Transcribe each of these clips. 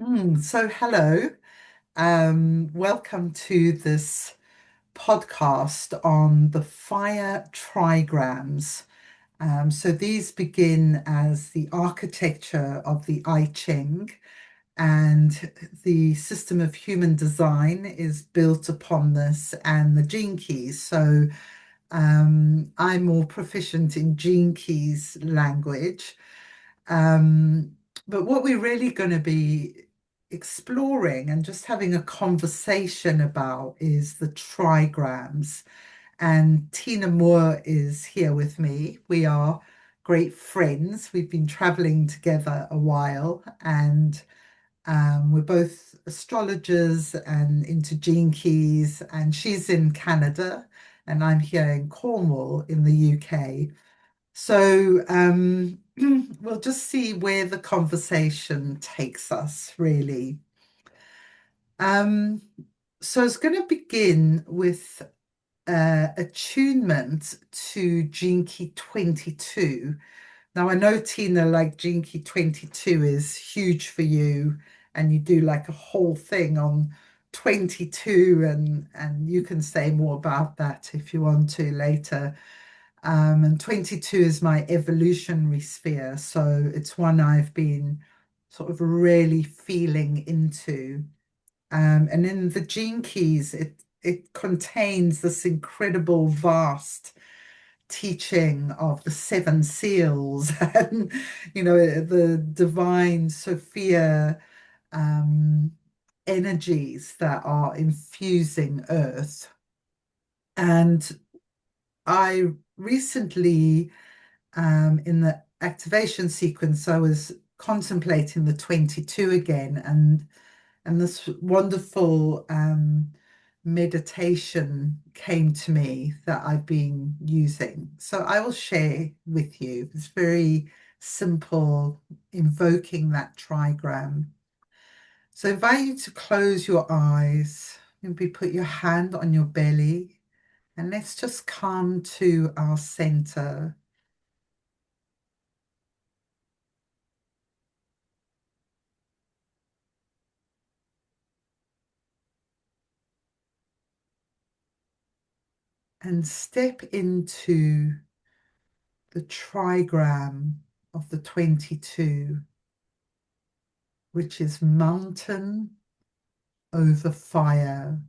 Hello. Welcome to this podcast on the fire trigrams. These begin as the architecture of the I Ching, and the system of human design is built upon this and the gene keys. I'm more proficient in gene keys language. Um, but what we're really going to be exploring and just having a conversation about is the trigrams. And Tina Moore is here with me. We are great friends. We've been traveling together a while, and we're both astrologers and into gene keys. And she's in Canada, and I'm here in Cornwall in the UK. We'll just see where the conversation takes us, really. Um, so it's going to begin with attunement to Jinky 22. Now, I know, Tina, like Jinky 22 is huge for you, and you do like a whole thing on 22, and you can say more about that if you want to later. And 22 is my evolutionary sphere. So it's one I've been sort of really feeling into. And in the Gene Keys, it contains this incredible, vast teaching of the seven seals and, the divine Sophia um, energies that are infusing Earth. And I recently in the activation sequence, I was contemplating the 22 again, and this wonderful meditation came to me that I've been using. So I will share with you. It's very simple, invoking that trigram. So I invite you to close your eyes, maybe put your hand on your belly, and let's just come to our center. And step into the trigram of the 22, which is mountain over fire.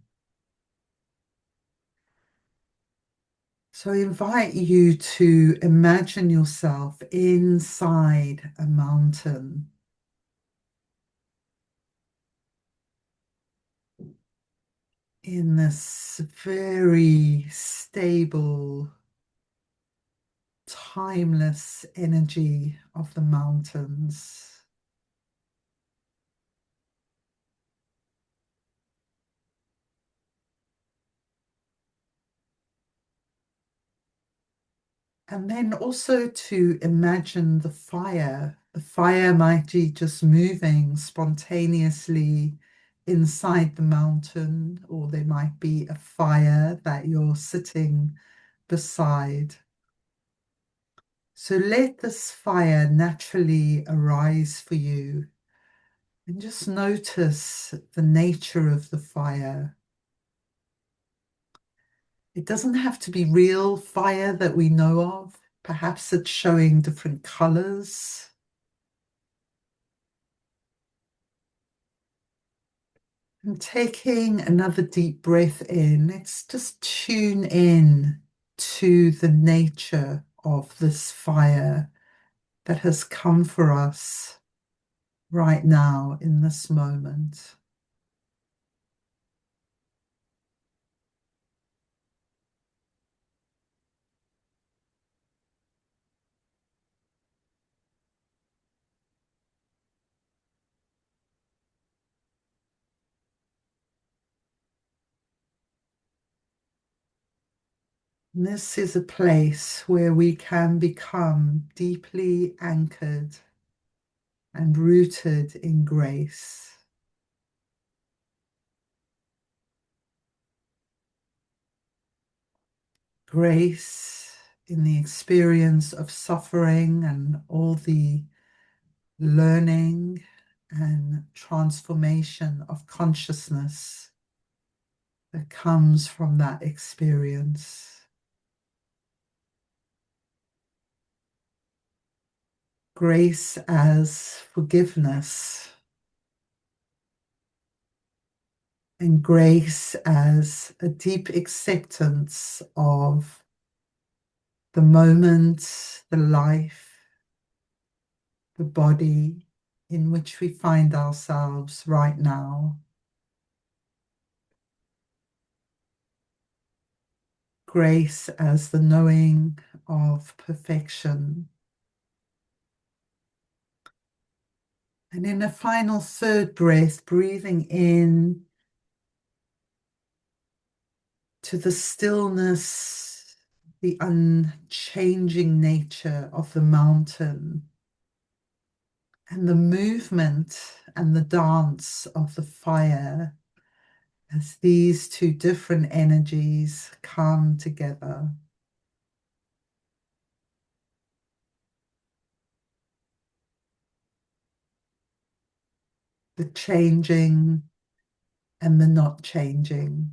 So I invite you to imagine yourself inside a mountain in this very stable, timeless energy of the mountains. And then also to imagine the fire might be just moving spontaneously inside the mountain, or there might be a fire that you're sitting beside. So let this fire naturally arise for you, and just notice the nature of the fire. It doesn't have to be real fire that we know of. Perhaps it's showing different colors. And taking another deep breath in, let's just tune in to the nature of this fire that has come for us right now in this moment. And this is a place where we can become deeply anchored and rooted in grace. Grace in the experience of suffering and all the learning and transformation of consciousness that comes from that experience. Grace as forgiveness, and grace as a deep acceptance of the moment, the life, the body in which we find ourselves right now. Grace as the knowing of perfection. And in a final third breath, breathing in to the stillness, the unchanging nature of the mountain, and the movement and the dance of the fire as these two different energies come together. The changing and the not changing.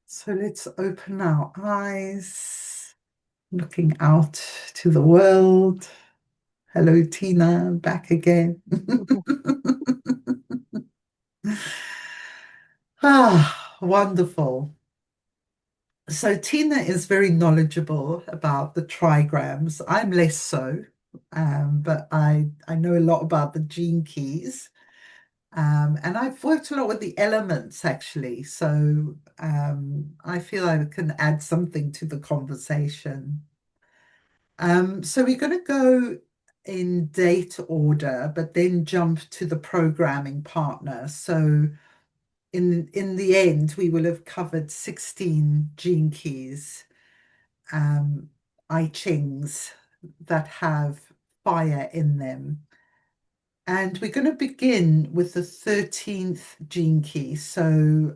So let's open our eyes, looking out to the world. Hello, Tina, back again. Wonderful. So Tina is very knowledgeable about the trigrams. I'm less so, but I know a lot about the gene keys. And I've worked a lot with the elements actually. So I feel I can add something to the conversation. So we're going to go in date order, but then jump to the programming partner. So in the end, we will have covered 16 gene keys, I Chings that have fire in them. And we're going to begin with the 13th gene key. So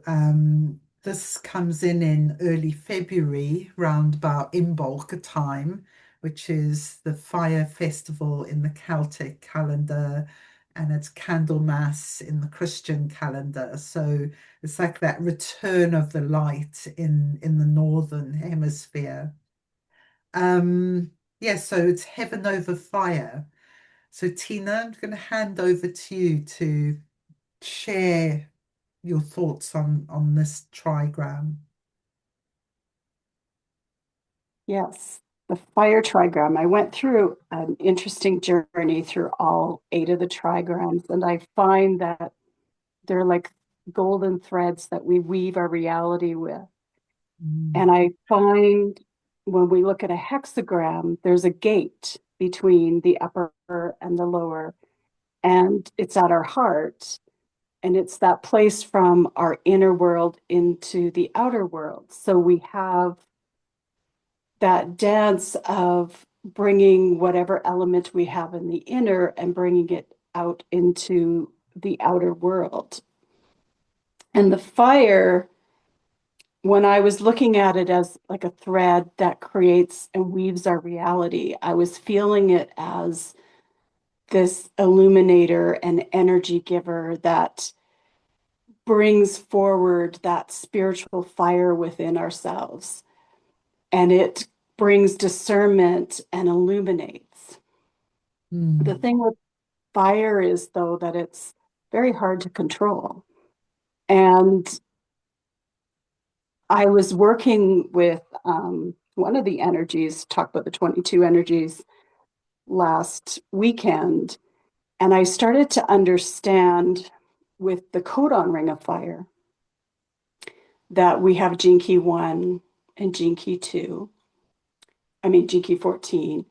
this comes in early February, round about Imbolc time, which is the fire festival in the Celtic calendar, and it's Candlemas in the Christian calendar. So it's like that return of the light in the northern hemisphere. Yeah, so it's heaven over fire. So, Tina, I'm going to hand over to you to share your thoughts on this trigram. Yes, the fire trigram. I went through an interesting journey through all 8 of the trigrams, and I find that they're like golden threads that we weave our reality with. Mm, And I find when we look at a hexagram, there's a gate between the upper and the lower, and it's at our heart. And it's that place from our inner world into the outer world. So we have that dance of bringing whatever element we have in the inner and bringing it out into the outer world. And the fire, when I was looking at it as like a thread that creates and weaves our reality, I was feeling it as this illuminator and energy giver that brings forward that spiritual fire within ourselves. And it brings discernment and illuminates. The mm, thing with fire is, though, that it's very hard to control. And I was working with one of the energies, talk about the 22 energies last weekend, and I started to understand with the codon ring of fire that we have gene key 1 and gene key 2. I mean, gene key 14.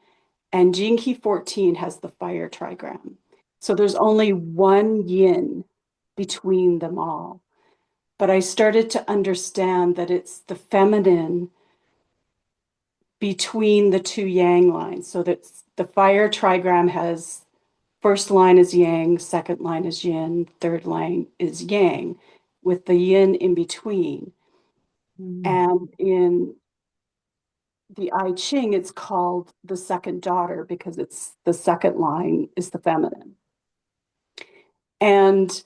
And gene key 14 has the fire trigram. So there's only one yin between them all. But I started to understand that it's the feminine between the two yang lines. So that the fire trigram has first line is yang, second line is yin, third line is yang, with the yin in between. mm, And in the I Ching, it's called the second daughter because it's the second line is the feminine. And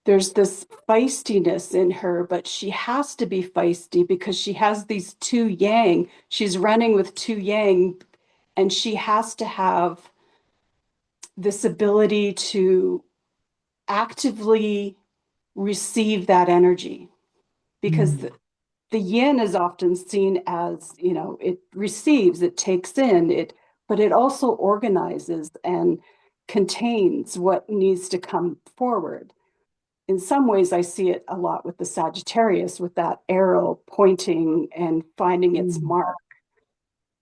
there's this feistiness in her, but she has to be feisty because she has these two yang. She's running with two yang, and she has to have this ability to actively receive that energy because Mm. the yin is often seen as, it receives, it takes in, but it also organizes and contains what needs to come forward. In some ways, I see it a lot with the Sagittarius, with that arrow pointing and finding its Mm. mark.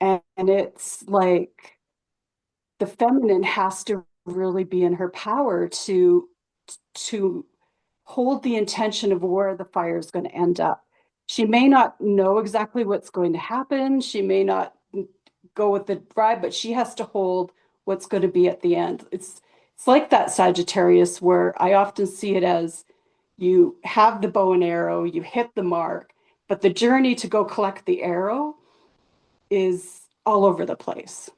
And it's like the feminine has to really be in her power to hold the intention of where the fire is going to end up. She may not know exactly what's going to happen. She may not go with the vibe, but she has to hold what's going to be at the end. It's like that Sagittarius where I often see it as you have the bow and arrow, you hit the mark, but the journey to go collect the arrow is all over the place.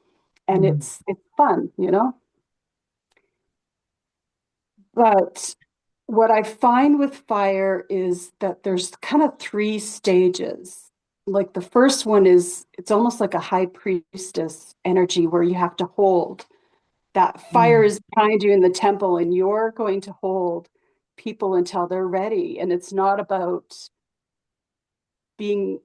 And Mm. it's fun. But what I find with fire is that there's kind of three stages. Like the first one is it's almost like a high priestess energy where you have to hold that fire Mm. is behind you in the temple and you're going to hold people until they're ready. And it's not about being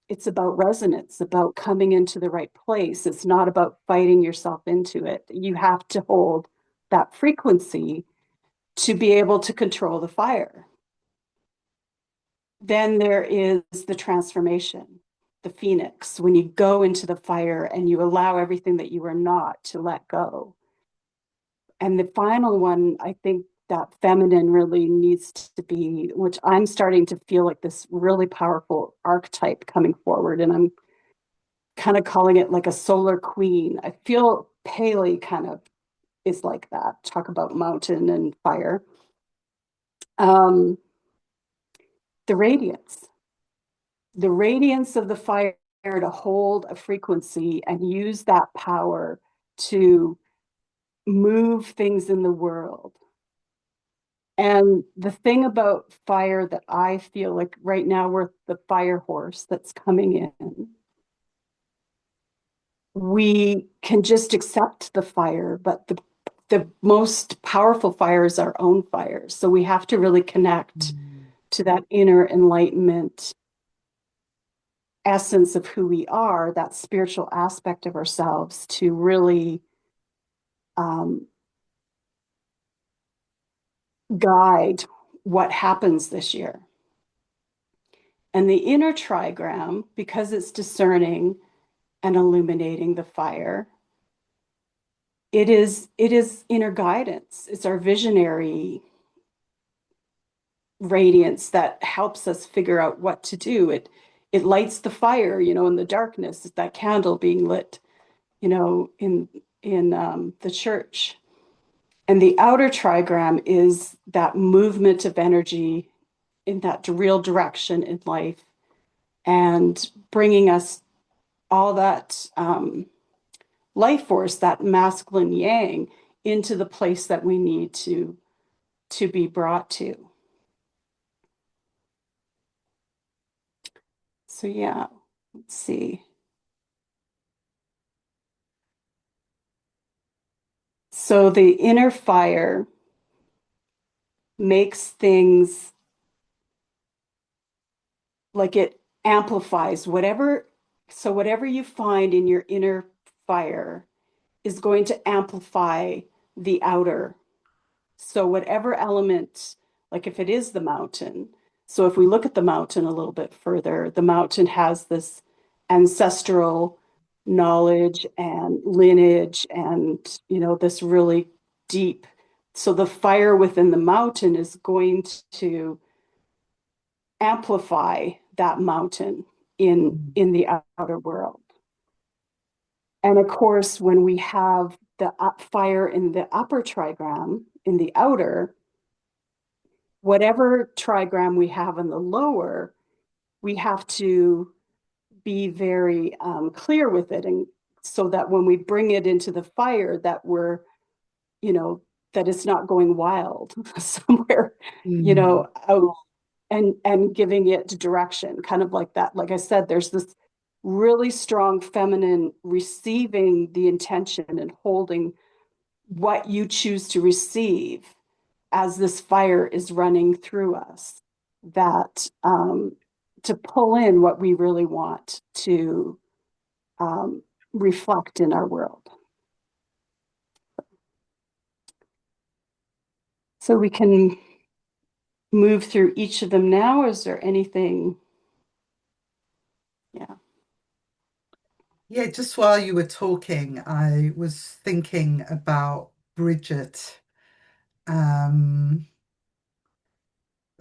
it's about resonance, about coming into the right place. It's not about fighting yourself into it. You have to hold that frequency to be able to control the fire. Then there is the transformation, the phoenix, when you go into the fire and you allow everything that you are not to let go. And the final one, I think that feminine really needs to be, which I'm starting to feel like this really powerful archetype coming forward. And I'm kind of calling it like a solar queen. I feel Paley kind of is like that. Talk about mountain and fire. Um, the radiance, the radiance of the fire to hold a frequency and use that power to move things in the world. And the thing about fire that I feel like right now we're the fire horse that's coming in. We can just accept the fire, but the most powerful fire is our own fire. So we have to really connect Mm. to that inner enlightenment essence of who we are, that spiritual aspect of ourselves to really um, guide what happens this year. And the inner trigram, because it's discerning and illuminating the fire, it is inner guidance. It's our visionary radiance that helps us figure out what to do. It lights the fire, in the darkness. It's that candle being lit, in the church. And the outer trigram is that movement of energy in that real direction in life and bringing us all that life force, that masculine yang, into the place that we need to be brought to. So yeah, let's see. So the inner fire makes things like it amplifies whatever. So whatever you find in your inner fire is going to amplify the outer. So whatever element, like if it is the mountain, so if we look at the mountain a little bit further, the mountain has this ancestral knowledge and lineage and, this really deep. So the fire within the mountain is going to amplify that mountain Mm. in the outer world. And of course, when we have the fire in the upper trigram, in the outer, whatever trigram we have in the lower, we have to be very clear with it, and so that when we bring it into the fire, that we're, you know, that it's not going wild somewhere, Mm. out and giving it direction, kind of like that. Like I said, there's this really strong feminine receiving the intention and holding what you choose to receive as this fire is running through us, that to pull in what we really want to reflect in our world. So we can move through each of them now. Is there anything? Yeah. Yeah, just while you were talking, I was thinking about Bridget, um,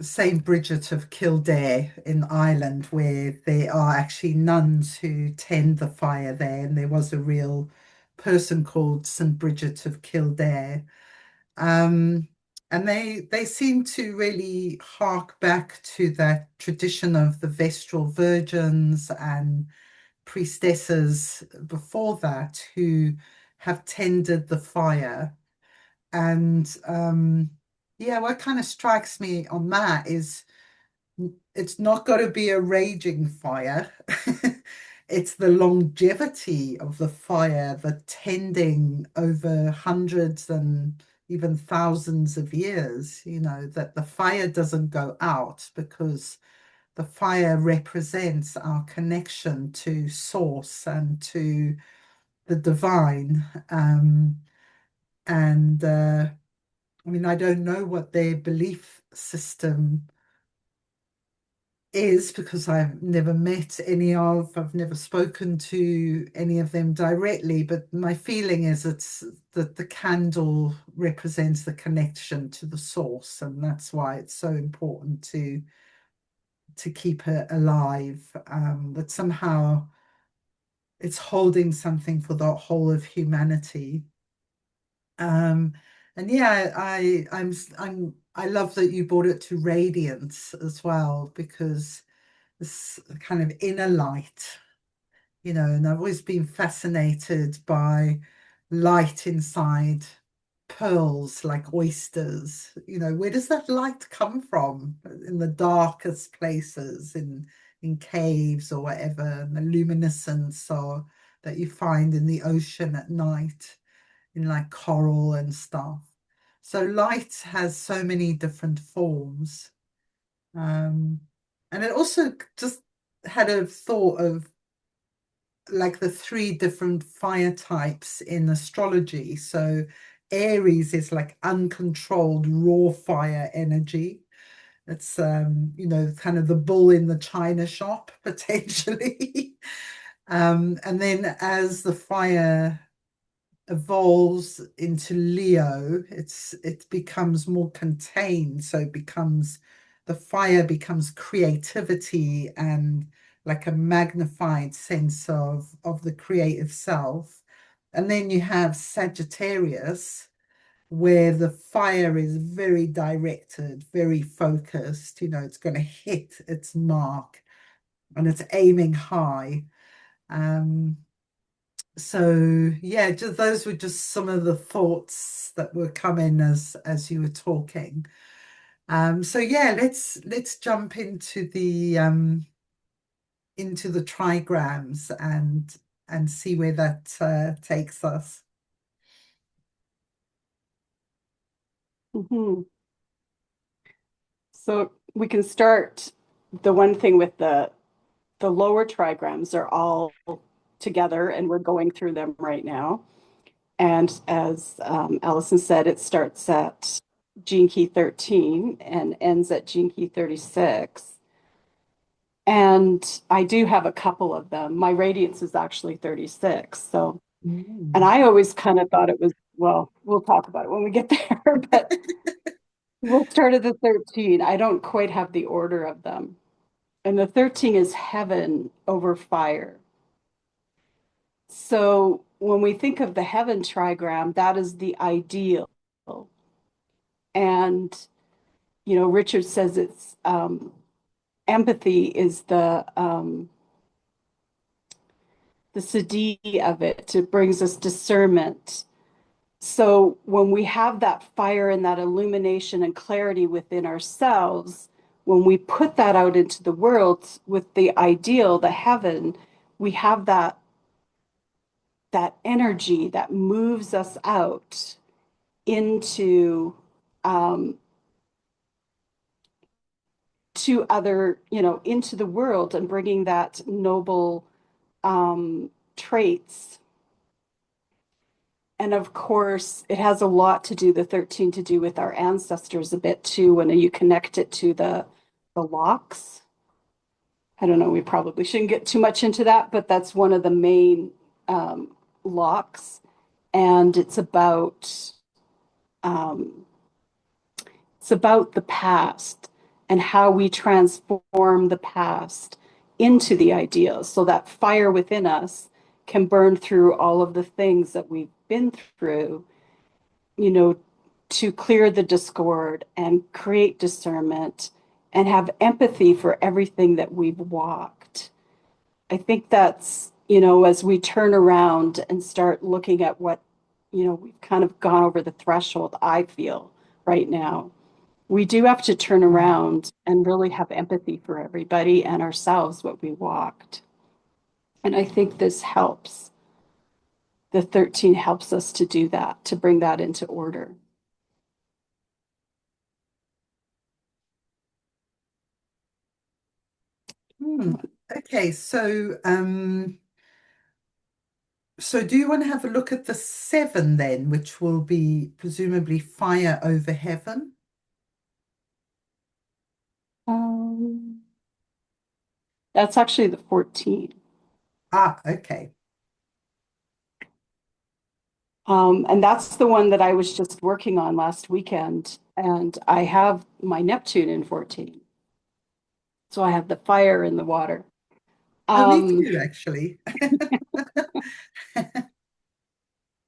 Saint Bridget of Kildare in Ireland, where there are actually nuns who tend the fire there, and there was a real person called Saint Bridget of Kildare. Um, and they seem to really hark back to that tradition of the Vestal virgins and priestesses before that who have tended the fire. And yeah, what kind of strikes me on that is it's not got to be a raging fire. It's the longevity of the fire, the tending over hundreds and even thousands of years, that the fire doesn't go out because the fire represents our connection to source and to the divine. And I mean, I don't know what their belief system is because I've never met I've never spoken to any of them directly, but my feeling is it's that the candle represents the connection to the source, and that's why it's so important to keep it alive. That somehow it's holding something for the whole of humanity. Um, and yeah, I love that you brought it to radiance as well because this kind of inner light, and I've always been fascinated by light inside pearls like oysters. Where does that light come from in the darkest places, in caves or whatever, and the luminescence or that you find in the ocean at night in like coral and stuff. So light has so many different forms. Um, and it also just had a thought of like the three different fire types in astrology. So Aries is like uncontrolled raw fire energy. It's kind of the bull in the china shop potentially. And then as the fire evolves into Leo, it becomes more contained. So the fire becomes creativity and like a magnified sense of the creative self. And then you have Sagittarius, where the fire is very directed, very focused. It's going to hit its mark and it's aiming high. Um, so yeah, just those were just some of the thoughts that were coming as you were talking. So yeah, let's jump into the trigrams and see where that takes us. Mhm. So we can start. The one thing with the lower trigrams are all together, and we're going through them right now. And as Alison said, it starts at gene key 13 and ends at gene key 36. And I do have a couple of them. My radiance is actually 36. So, and Mm. I always kind of thought it was, well, we'll talk about it when we get there, but we'll start at the 13. I don't quite have the order of them. And the 13 is heaven over fire. So when we think of the heaven trigram, that is the ideal. And, Richard says it's empathy is the the sadi of it. It brings us discernment. So when we have that fire and that illumination and clarity within ourselves, when we put that out into the world with the ideal, the heaven, we have that energy that moves us out into um, to other, into the world and bringing that noble traits. And of course, it has a lot to do, the 13 to do with our ancestors a bit too, when you connect it to the locks. I don't know, we probably shouldn't get too much into that, but that's one of the main locks. And um, it's about the past and how we transform the past into the ideal so that fire within us can burn through all of the things that we've been through, you know, to clear the discord and create discernment and have empathy for everything that we've walked. I think that's, as we turn around and start looking at what, we've kind of gone over the threshold, I feel right now. We do have to turn around and really have empathy for everybody and ourselves, what we walked. And I think this helps. The 13 helps us to do that, to bring that into order. Hmm. Okay, so do you want to have a look at the seven then, which will be presumably fire over heaven? Um, that's actually the 14. Ah, okay. And that's the one that I was just working on last weekend. And I have my Neptune in 14. So I have the fire in the water. Oh, me Um, too, actually.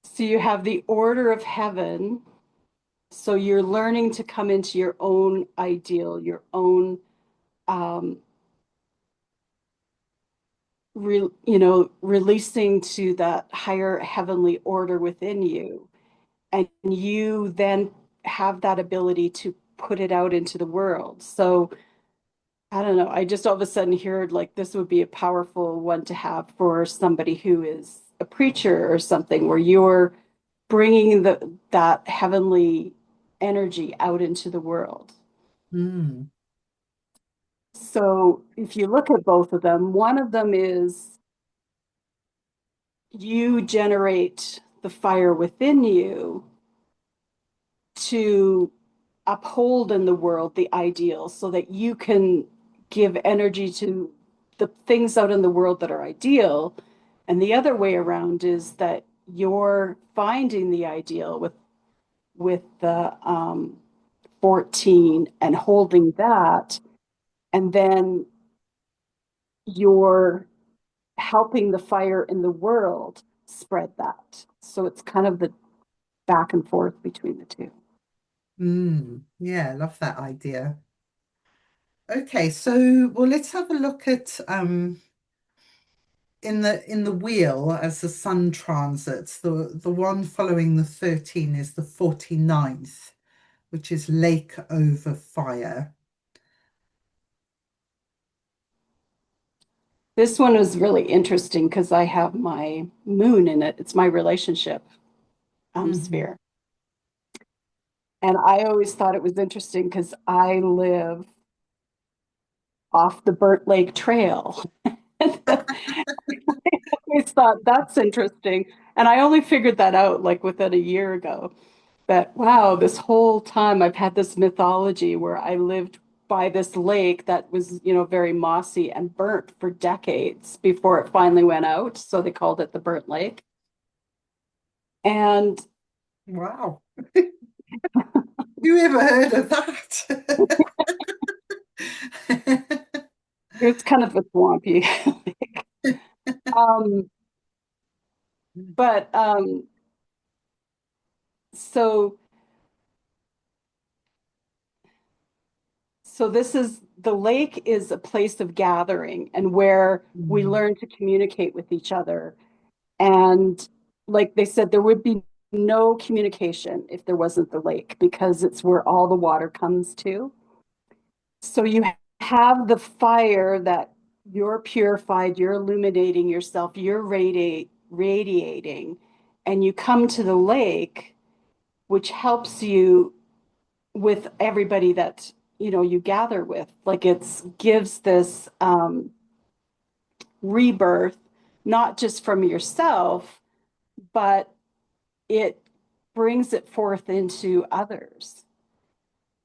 so you have the order of heaven. So you're learning to come into your own ideal, your own, um, releasing to that higher heavenly order within you. And you then have that ability to put it out into the world. So I don't know. I just all of a sudden heard like this would be a powerful one to have for somebody who is a preacher or something, where you're bringing that heavenly energy out into the world. Hmm. So if you look at both of them, one of them is you generate the fire within you to uphold in the world the ideal so that you can give energy to the things out in the world that are ideal. And the other way around is that you're finding the ideal with the 14 and holding that, and then you're helping the fire in the world spread that. So it's kind of the back and forth between the two. Hmm. Yeah, I love that idea. Okay, so well, let's have a look at in the wheel as the sun transits. The one following the 13 is the 49th, which is lake over fire. This one was really interesting because I have my moon in it. It's my relationship Hmm. sphere. And I always thought it was interesting because I live off the Burt Lake Trail. And I always thought that's interesting. And I only figured that out like within a year ago. That, wow, this whole time I've had this mythology where I lived by this lake that was, very mossy and burnt for decades before it finally went out. So they called it the Burnt Lake. And Wow. Who ever heard of that? it's kind of a swampy lake. Um, but so So this is the lake is a place of gathering and where we Mm. learn to communicate with each other. And like they said, there would be no communication if there wasn't the lake because it's where all the water comes to. So you have the fire that you're purified, you're illuminating yourself, you're radiating, and you come to the lake, which helps you with everybody that you gather with. Like it's gives this rebirth, not just from yourself, but it brings it forth into others.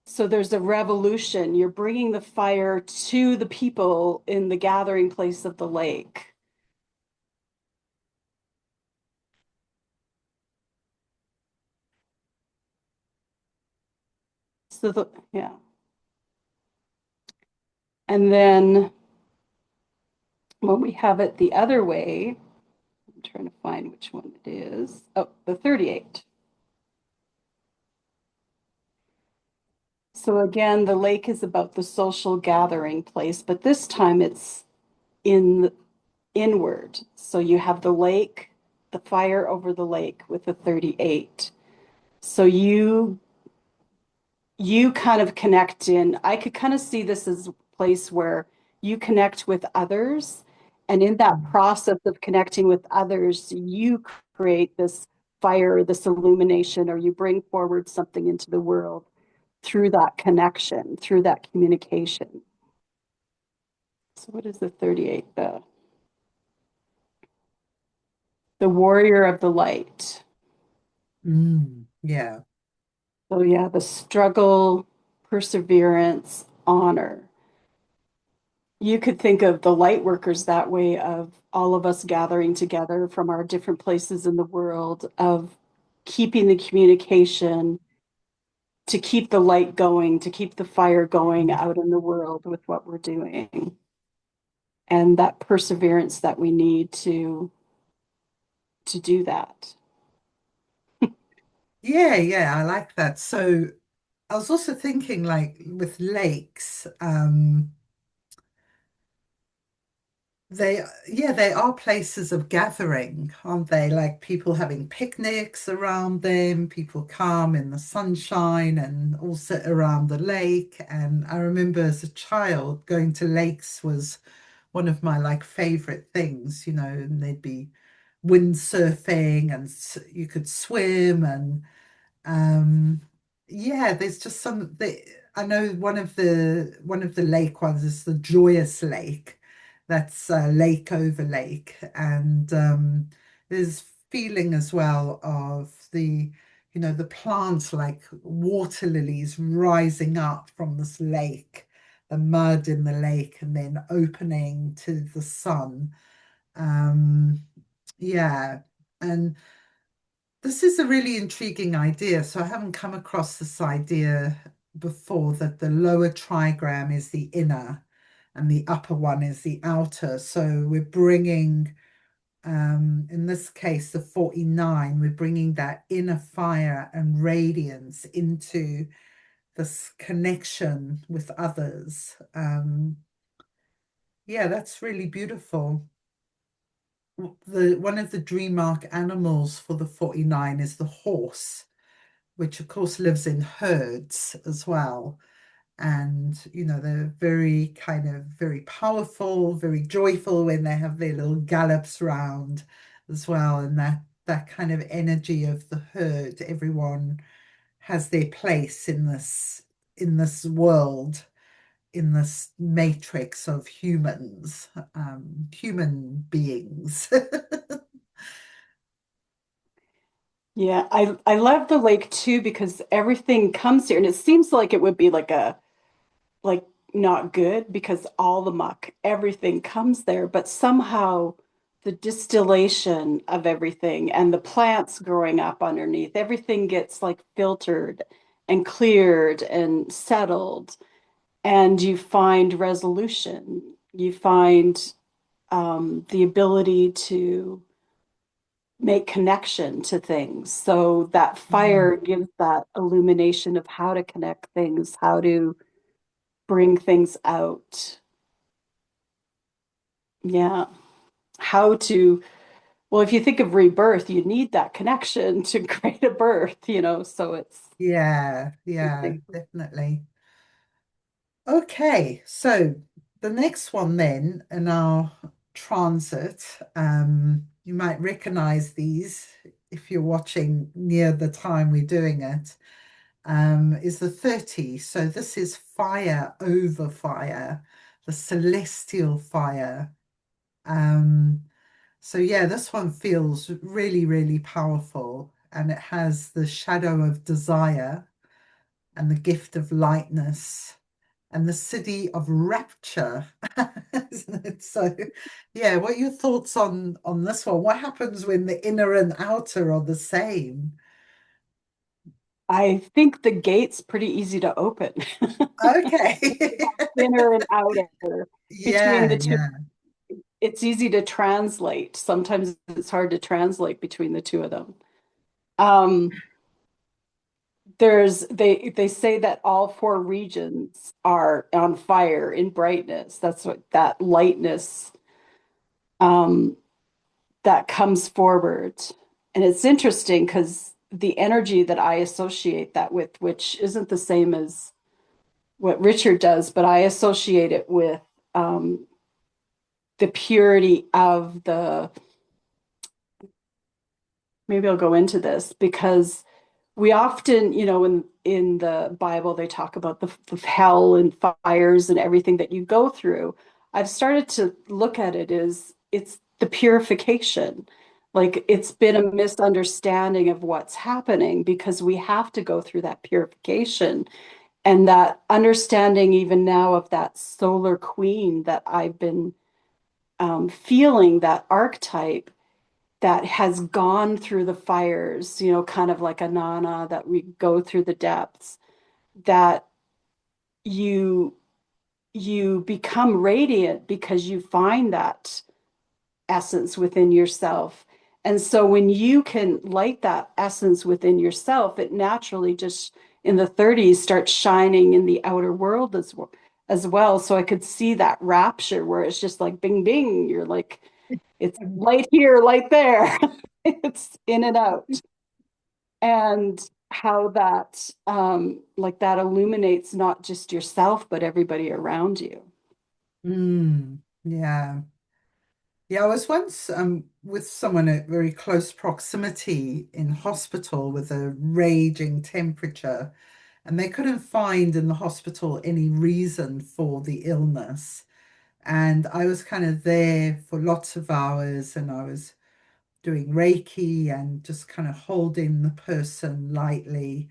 So there's a revolution. You're bringing the fire to the people in the gathering place of the lake. So yeah. And then when we have it the other way, I'm trying to find which one it is. Oh, the 38. So again, the lake is about the social gathering place, but this time it's in inward. So you have the lake, the fire over the lake with the 38. So you kind of connect in. I could kind of see this as a place where you connect with others. And in that process of connecting with others, you create this fire, this illumination, or you bring forward something into the world through that connection, through that communication. So what is the 38? The warrior of the light. Mm. Yeah. So yeah, the struggle, perseverance, honor. You could think of the light workers that way of all of us gathering together from our different places in the world, of keeping the communication, to keep the light going, to keep the fire going out in the world with what we're doing. And that perseverance that we need to do that. Yeah, yeah, I like that. So I was also thinking like with lakes, they are places of gathering, aren't they? Like people having picnics around them, people come in the sunshine and all sit around the lake. And I remember as a child going to lakes was one of my like favorite things, and they'd be windsurfing and you could swim and um, yeah, there's just I know one of the lake ones is the Joyous Lake. That's lake over lake, and there's feeling as well of the plants like water lilies rising up from this lake, the mud in the lake, and then opening to the sun. Um, yeah, and this is a really intriguing idea. So I haven't come across this idea before that the lower trigram is the inner and the upper one is the outer. So we're bringing, in this case, the 49, we're bringing that inner fire and radiance into this connection with others. Yeah, that's really beautiful. One of the dream arc animals for the 49 is the horse, which of course lives in herds as well. And, they're very kind of very powerful, very joyful when they have their little gallops round as well. And that kind of energy of the herd, everyone has their place in this world, in this matrix of humans, human beings. Yeah, I love the lake too because everything comes here and it seems like it would be like not good because all the muck, everything comes there, but somehow the distillation of everything and the plants growing up underneath, everything gets like filtered and cleared and settled, and you find resolution. You find the ability to make connection to things. So that fire gives that illumination of how to connect things, how to bring things out. Yeah. How to, well, if you think of rebirth, you need that connection to create a birth, so it's Yeah, yeah, interesting. definitely. Okay, so the next one then in our transit, you might recognize these if you're watching near the time we're doing it, is the 30. So this is fire over fire, the celestial fire. Um, so yeah, this one feels really, really powerful, and it has the shadow of desire and the gift of lightness and the city of rapture, isn't it? So, yeah, what are your thoughts on this one? What happens when the inner and outer are the same? I think the gate's pretty easy to open. Okay. Inner and outer between Yeah, the two. yeah. It's easy to translate. Sometimes it's hard to translate between the two of them. Um, they say that all four regions are on fire in brightness. That's what that lightness um, that comes forward. And it's interesting because the energy that I associate that with, which isn't the same as what Richard does, but I associate it with um, the purity of the, maybe I'll go into this because we often, in the Bible, they talk about the hell and fires and everything that you go through. I've started to look at it as it's the purification. Like it's been a misunderstanding of what's happening because we have to go through that purification and that understanding even now of that solar queen that I've been feeling that archetype that has gone through the fires, kind of like a Nana, that we go through the depths, that you you become radiant because you find that essence within yourself. And so when you can light that essence within yourself, it naturally just in the 30s starts shining in the outer world as well. So I could see that rapture where it's just like bing bing, you're like it's light here, light there. It's in and out. And how that like that illuminates not just yourself, but everybody around you. Yeah. Yeah, I was once with someone at very close proximity in hospital with a raging temperature, and they couldn't find in the hospital any reason for the illness. And I was kind of there for lots of hours, and I was doing Reiki and just kind of holding the person lightly.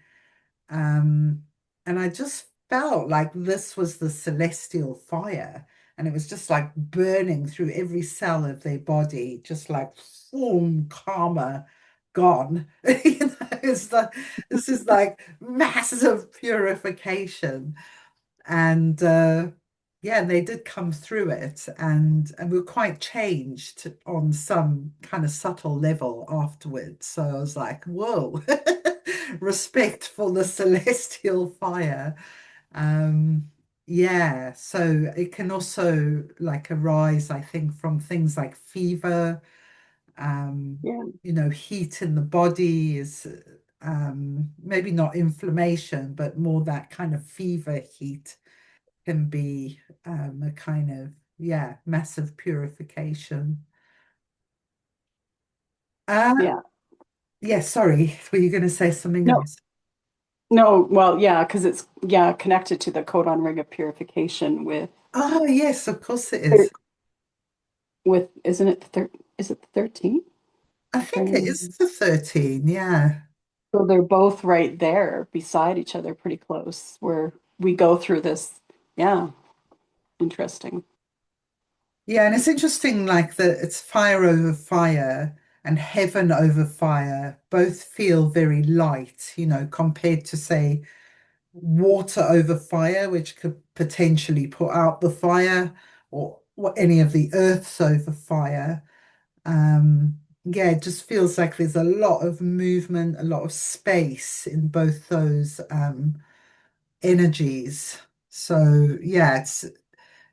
And I just felt like this was the celestial fire. And it was just like burning through every cell of their body, just like boom, karma gone. This is like massive purification. And yeah, they did come through it, and we were quite changed on some kind of subtle level afterwards. So I was like, whoa, respect for the celestial fire. Um, yeah, so it can also like arise, I think, from things like fever, Yeah. heat in the body is maybe not inflammation, but more that kind of fever heat can be a kind of, yeah, massive purification. Uh, Yeah. yeah, sorry, were you going to say something No, else? no, well, yeah, because it's yeah, connected to the codon ring of purification Oh, yes, of course it is. with isn't it the is it the 13? I I'm trying think to it is remember. the 13, yeah. So they're both right there beside each other, pretty close, where we go through this. Yeah, interesting. Yeah, and it's interesting, like that it's fire over fire and heaven over fire both feel very light, compared to, say, water over fire, which could potentially put out the fire, or any of the earths over fire. Yeah, it just feels like there's a lot of movement, a lot of space in both those energies. So yeah,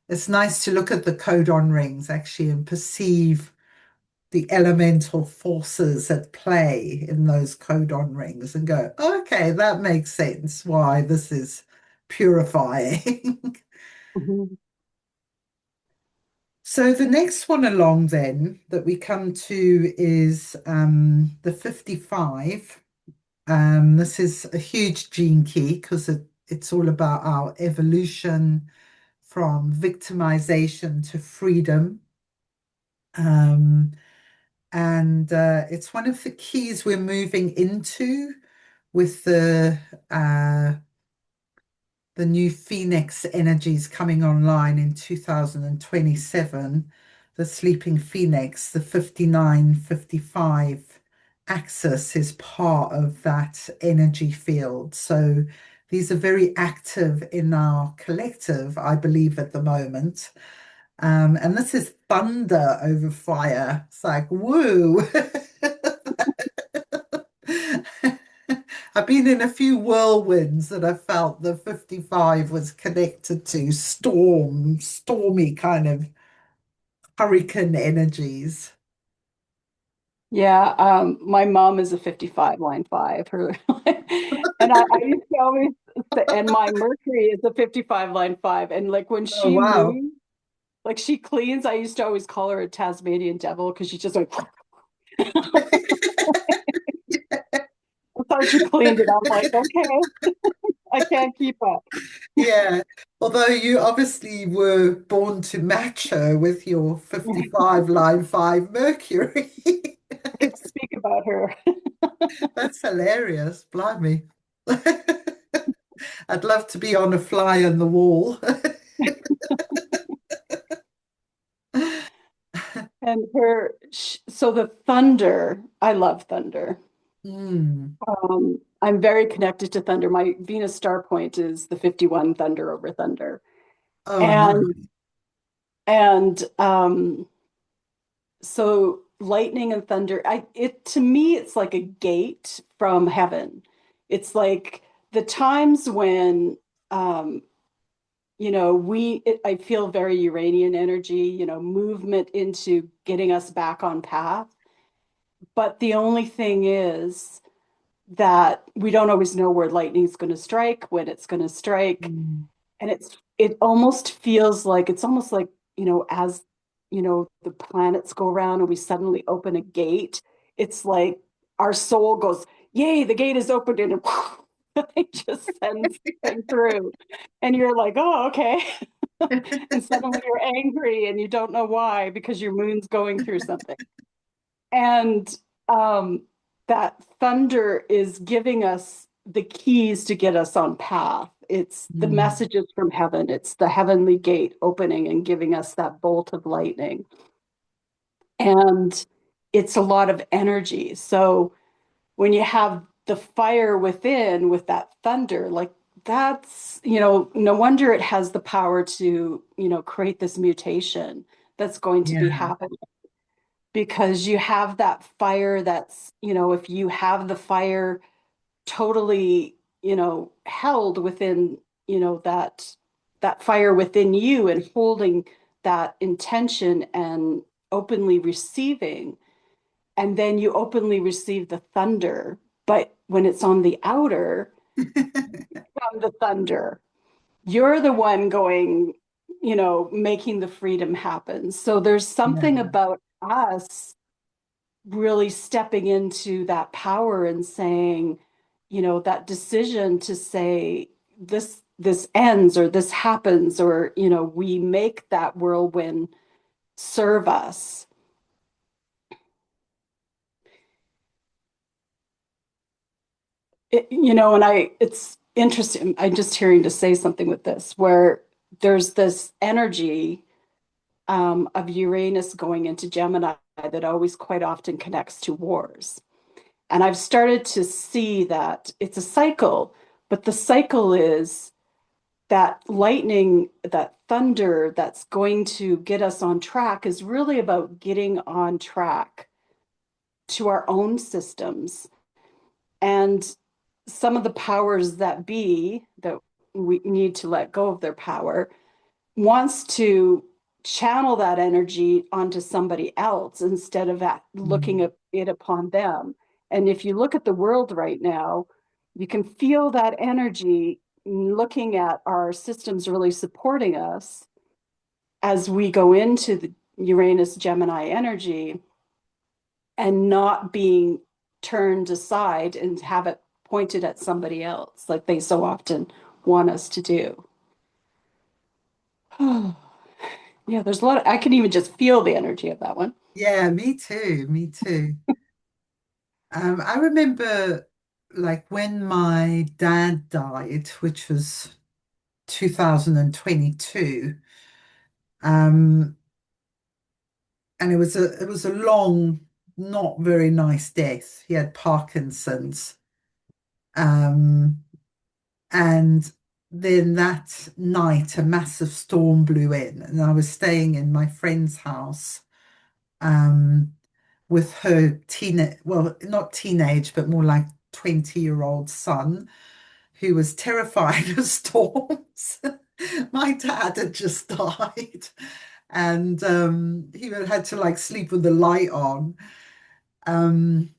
it's nice to look at the codon rings actually and perceive the elemental forces at play in those codon rings and go, okay, that makes sense why this is purifying. Mhm. So the next one along then that we come to is the 55. This is a huge gene key because it's all about our evolution from victimization to freedom. Um, and it's one of the keys we're moving into with the new Phoenix energies coming online in 2027. The sleeping Phoenix, the 59-55 axis is part of that energy field. So these are very active in our collective, I believe, at the moment. And this is thunder over fire. It's like, woo. I've been in a few whirlwinds that I felt the 55 was connected to stormy kind of hurricane energies. My mom is a 55 line five. Her and I used to always say, and my Mercury is a 55 line five. And like when Oh, she wow. moves, like she cleans, I used to always call her a Tasmanian devil because she's just like I thought she cleaned it. I'm like, okay, I can't keep up. Yeah. Although you obviously were born to match her with your 55 line 5 Mercury. Didn't speak about her. That's hilarious. Blimey. I'd love to be on a fly on the wall. And so the thunder, I love thunder. Hmm. I'm very connected to thunder. My Venus star point is the 51 thunder over thunder. Oh, And nice. and so lightning and thunder, it to me it's like a gate from heaven. It's like the times when um I feel very Uranian energy, movement into getting us back on path. But the only thing is that we don't always know where lightning's going to strike, when it's going to strike. Hmm. And it almost feels like it's almost like, as the planets go around and we suddenly open a gate, it's like our soul goes, yay, the gate is opened and it just sends things through. And you're like, oh, okay. And suddenly you're angry and you don't know why because your moon's going through something. And um, that thunder is giving us the keys to get us on path. It's the Hmm. messages from heaven. It's the heavenly gate opening and giving us that bolt of lightning. And it's a lot of energy. So when you have the fire within with that thunder, like that's, no wonder it has the power to, create this mutation that's going to be Yeah. happening because you have that fire that's, if you have the fire totally, held within, that fire within you and holding that intention and openly receiving, and then you openly receive the thunder. But when it's on the outer, from the thunder, you're the one going, making the freedom happen. So there's something Yeah. about us really stepping into that power and saying, that decision to say this ends or this happens or we make that whirlwind serve us. And it's interesting. I'm just hearing to say something with this where there's this energy of Uranus going into Gemini that always quite often connects to wars. And I've started to see that it's a cycle, but the cycle is that lightning, that thunder that's going to get us on track is really about getting on track to our own systems. And some of the powers that be that, we need to let go of their power, wants to channel that energy onto somebody else instead of looking Mm. at it upon them. And if you look at the world right now, you can feel that energy looking at our systems really supporting us as we go into the Uranus Gemini energy and not being turned aside and have it pointed at somebody else like they so often want us to do. Yeah, there's a lot of, I can even just feel the energy of that one. Yeah, me too. Me too. I remember like when my dad died, which was 2022. Um, and it was a long, not very nice death. He had Parkinson's. Um, and then that night, a massive storm blew in, and I was staying in my friend's house, um, with her well, not teenage, but more like 20-year-old son, who was terrified of storms. My dad had just died, and he had to like sleep with the light on. Um,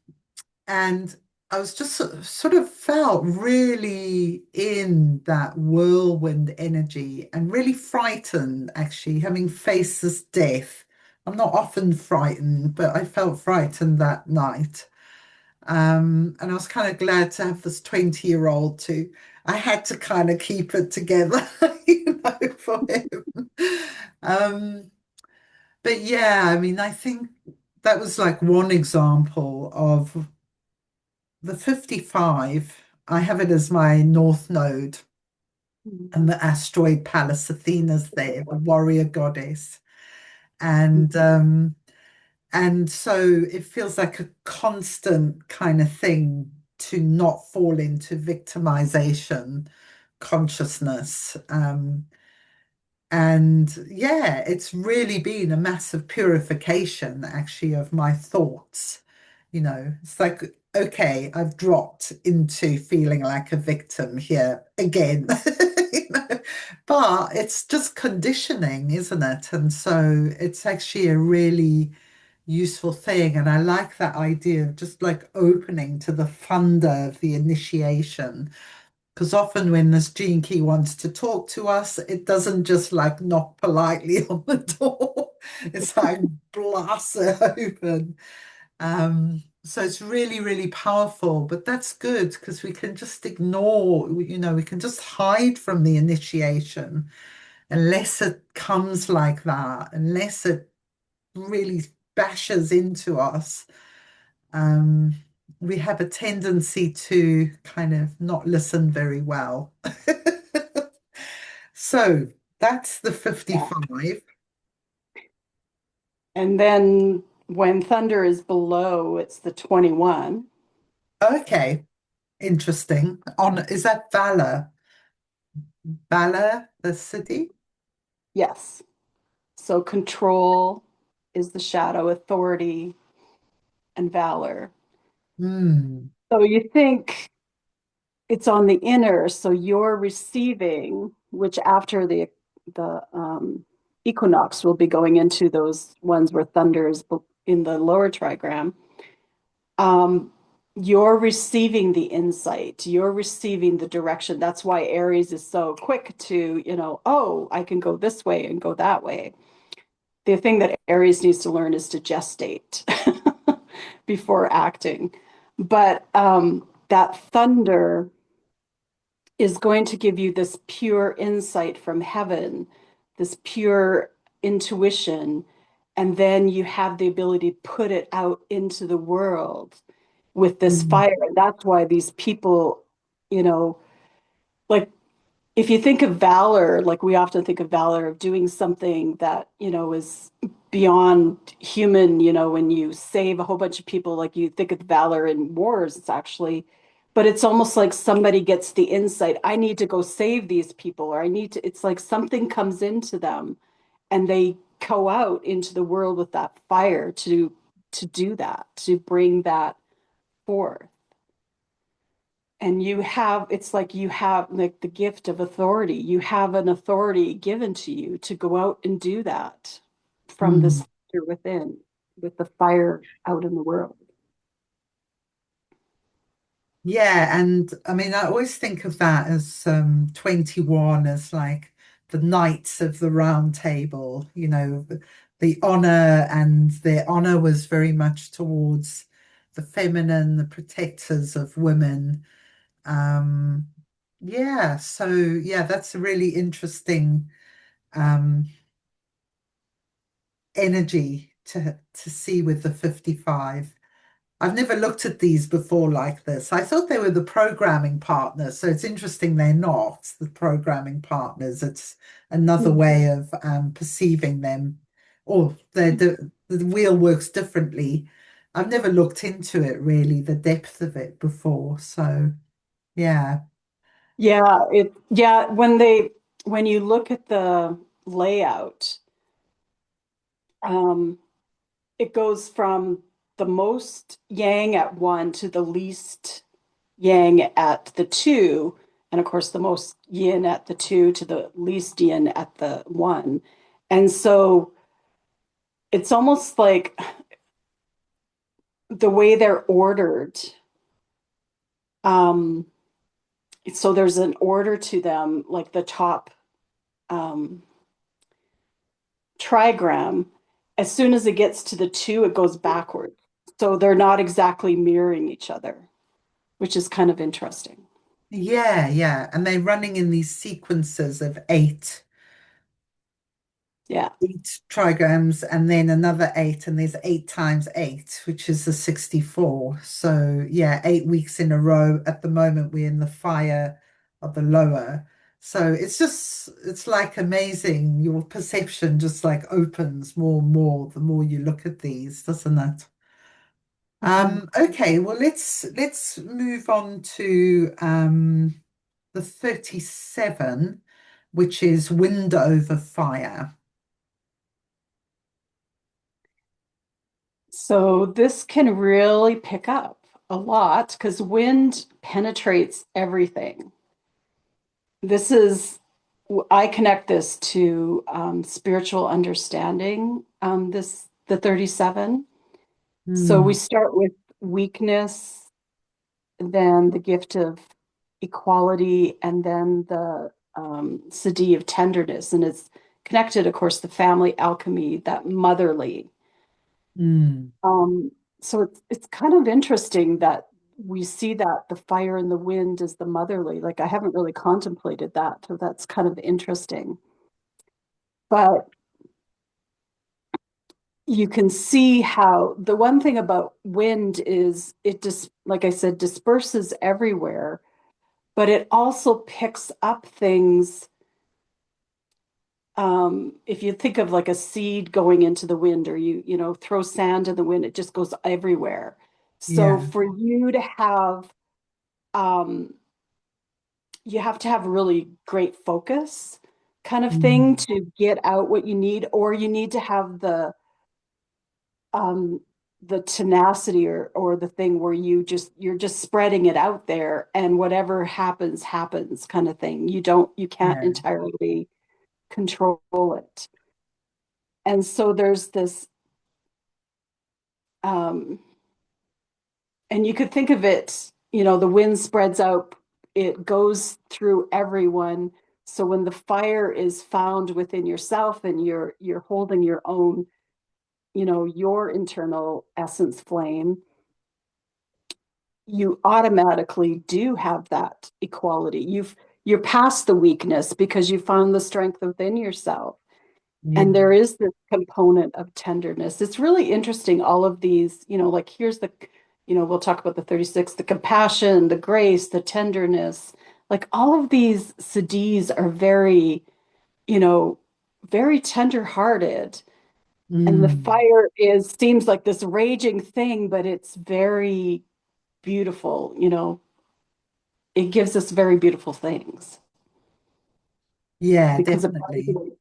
and I was just sort of felt really in that whirlwind energy and really frightened, actually, having faced this death. I'm not often frightened, but I felt frightened that night. And I was kind of glad to have this 20-year-old too. I had to kind of keep it together, for him. Um, but yeah, I mean, I think that was like one example of the 55. I have it as my north node, and the asteroid Pallas Athena's there, the warrior goddess. And so it feels like a constant kind of thing to not fall into victimization consciousness. And yeah, it's really been a massive purification, actually, of my thoughts. It's like, okay, I've dropped into feeling like a victim here again. you know, but it's just conditioning, isn't it? And so it's actually a really useful thing. And I like that idea of just like opening to the thunder of the initiation. Because often when this gene key wants to talk to us, it doesn't just like knock politely on the door. It's like blast it open. So it's really, really powerful, but that's good because we can just ignore, we can just hide from the initiation unless it comes like that, unless it really bashes into us. Um, we have a tendency to kind of not listen very well. So that's the Yeah. 55. And then when thunder is below, it's the 21. Okay, interesting. Is that Valor? Valor, the city? Yes. So control is the shadow, authority, and valor. Hmm. So you think it's on the inner, so you're receiving, which after the equinox will be going into those ones where thunder is in the lower trigram. Um, you're receiving the insight, you're receiving the direction. That's why Aries is so quick to, oh, I can go this way and go that way. The thing that Aries needs to learn is to gestate before acting. But that thunder is going to give you this pure insight from heaven, this pure intuition, and then you have the ability to put it out into the world with this Hmm. fire. And that's why these people, you know, like if you think of valor, like we often think of valor of doing something that, is beyond human, when you save a whole bunch of people, like you think of valor in wars, but it's almost like somebody gets the insight, I need to go save these people, or it's like something comes into them and they go out into the world with that fire to do that, to bring that forth. And you have, it's like you have like the gift of authority. You have an authority given to you to go out and do that from Mm. this fire within, with the fire out in the world. Yeah, and I mean, I always think of that as 21 as like the knights of the round table, the honor, and their honor was very much towards the feminine, the protectors of women. Um, yeah, so yeah, that's a really interesting um energy to see with the 55. I've never looked at these before like this. I thought they were the programming partners, so it's interesting they're not the programming partners. It's another way of perceiving them, or the wheel works differently. I've never looked into it really, the depth of it before. So yeah. Yeah, when you look at the layout, um, it goes from the most yang at one to the least yang at the two, and of course the most yin at the two to the least yin at the one. And so it's almost like the way they're ordered. Um, so there's an order to them, like the top um, trigram. As soon as it gets to the two, it goes backward. So they're not exactly mirroring each other, which is kind of interesting. Yeah, yeah. And they're running in these sequences of Yeah. eight trigrams and then another eight, and there's 8 times 8, which is the 64. So yeah, 8 weeks in a row. At the moment, we're in the fire of the lower. So it's like amazing. Your perception just like opens more and more the more you look at these, doesn't it? Mhm. Okay, well let's move on to the 37, which is wind over fire. So this can really pick up a lot because wind penetrates everything. This is, I connect this to spiritual understanding, the 37. So we Hmm. start with weakness, then the gift of equality, and then the siddhi of tenderness. And it's connected, of course, the family alchemy, that motherly. Mm. Um, so it's kind of interesting that we see that the fire and the wind is the motherly. Like I haven't really contemplated that, so that's kind of interesting. But you can see how the one thing about wind is it just, like I said, disperses everywhere, but it also picks up things. If you think of like a seed going into the wind, or you throw sand in the wind, it just goes everywhere. So Yeah. for you to have um, you have to have really great focus kind of thing Mm. to get out what you need, or you need to have um the tenacity, or the thing where you're just spreading it out there, and whatever happens happens kind of thing. You can't Yeah. entirely control it. And so there's this um and you could think of it, the wind spreads out, it goes through everyone. So when the fire is found within yourself and you're holding your own, your internal essence flame, you automatically do have that equality. You're past the weakness because you found the strength within yourself. And Yeah. there is this component of tenderness. It's really interesting. All of these, like here's we'll talk about the 36, the compassion, the grace, the tenderness. Like all of these siddhis are very, you know, very tender-hearted. And the Mm. fire seems like this raging thing, but it's very beautiful. It gives us very beautiful things Yeah, because of definitely.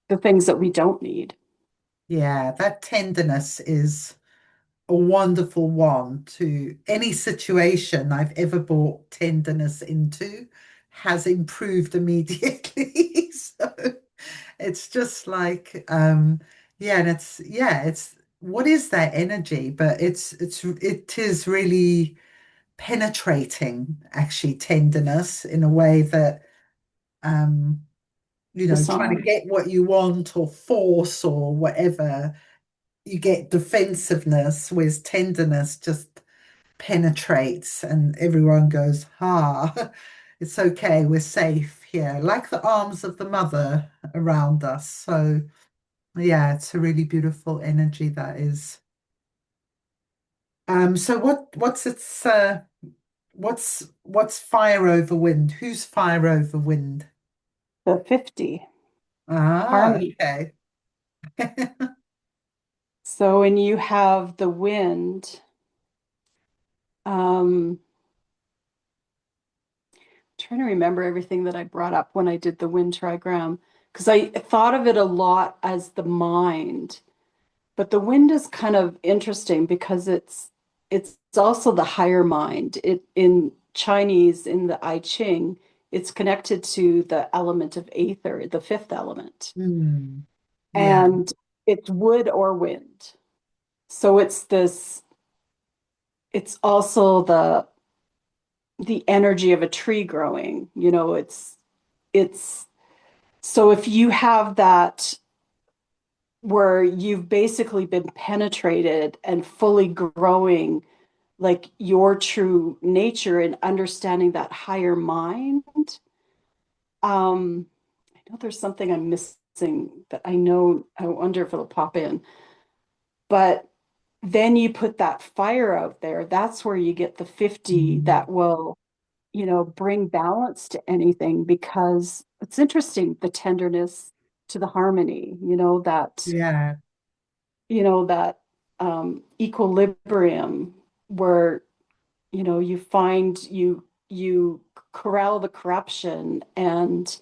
the things that we don't need. Yeah, that tenderness is a wonderful one to any situation I've ever brought tenderness into has improved immediately. So it's just like yeah, and it's what is that energy? But it is really penetrating, actually, tenderness in a way that um trying to Disarm. get what you want or force or whatever, you get defensiveness, whereas tenderness just penetrates and everyone goes, ah, it's okay, we're safe here, like the arms of the mother around us. So yeah, it's a really beautiful energy that is. So what's fire over wind? Who's fire over wind? The 50 Ah, harmony. okay. So when you have the wind, um, trying to remember everything that I brought up when I did the wind trigram, because I thought of it a lot as the mind. But the wind is kind of interesting because it's also the higher mind. It in Chinese in the I Ching, it's connected to the element of aether, the fifth element. Hmm. Yeah. And it's wood or wind. So it's also the energy of a tree growing. It's so if you have that where you've basically been penetrated and fully growing like your true nature and understanding that higher mind. I know there's something I'm missing that I know, I wonder if it'll pop in. But then you put that fire out there, that's where you get the 50 Hmm. that will, bring balance to anything because it's interesting, the tenderness to the harmony, Yeah. that equilibrium where you find you corral the corruption and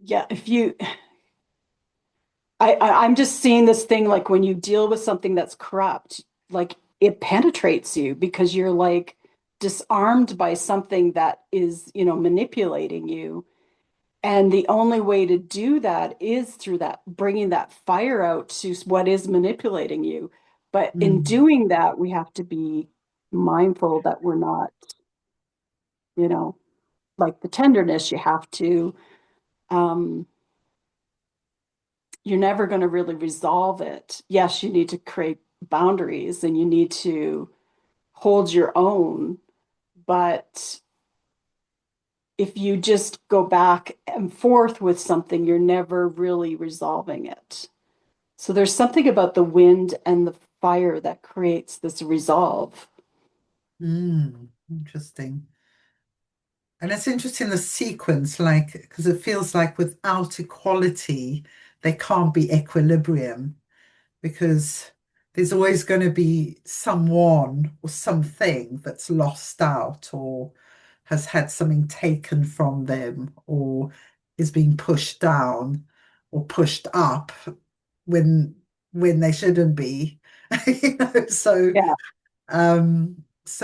yeah if you I'm just seeing this thing like when you deal with something that's corrupt, like it penetrates you because you're like disarmed by something that is manipulating you. And the only way to do that is through that bringing that fire out to what is manipulating you. But in Hmm. doing that, we have to be mindful that we're not, you know, like the tenderness, you have to, um, you're never going to really resolve it. Yes, you need to create boundaries and you need to hold your own. But if you just go back and forth with something, you're never really resolving it. So there's something about the wind and the fire that creates this resolve. Interesting. And it's interesting the sequence, like, because it feels like without equality, there can't be equilibrium because there's always going to be someone or something that's lost out or has had something taken from them or is being pushed down or pushed up when they shouldn't be. So Yeah.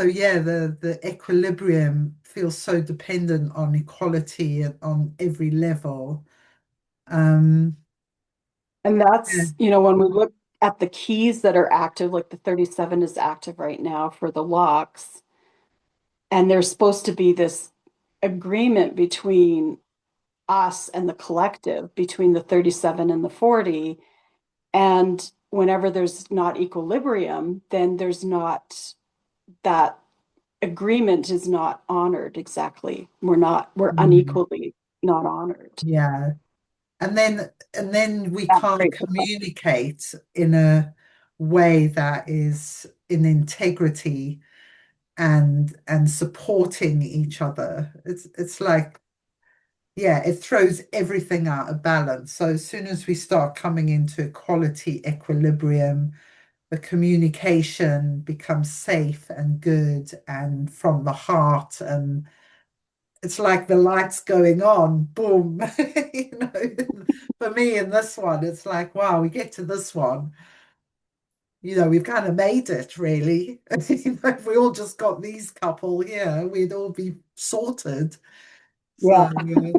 yeah, the equilibrium feels so dependent on equality on every level. Um, And yeah. that's, when we look at the keys that are active, like the 37 is active right now for the locks, and there's supposed to be this agreement between us and the collective, between the 37 and the 40. And whenever there's not equilibrium, then there's not that agreement is not honored exactly. We're Mm, unequally not honored. yeah. And then we That can't creates a pressure. communicate in a way that is in integrity and supporting each other. It's like, yeah, it throws everything out of balance. So as soon as we start coming into equality, equilibrium, the communication becomes safe and good and from the heart, and it's like the lights going on, boom. For me in this one, it's like, wow, we get to this one. We've kind of made it, really. If we all just got these couple here, we'd all be sorted. So, Yeah, yeah.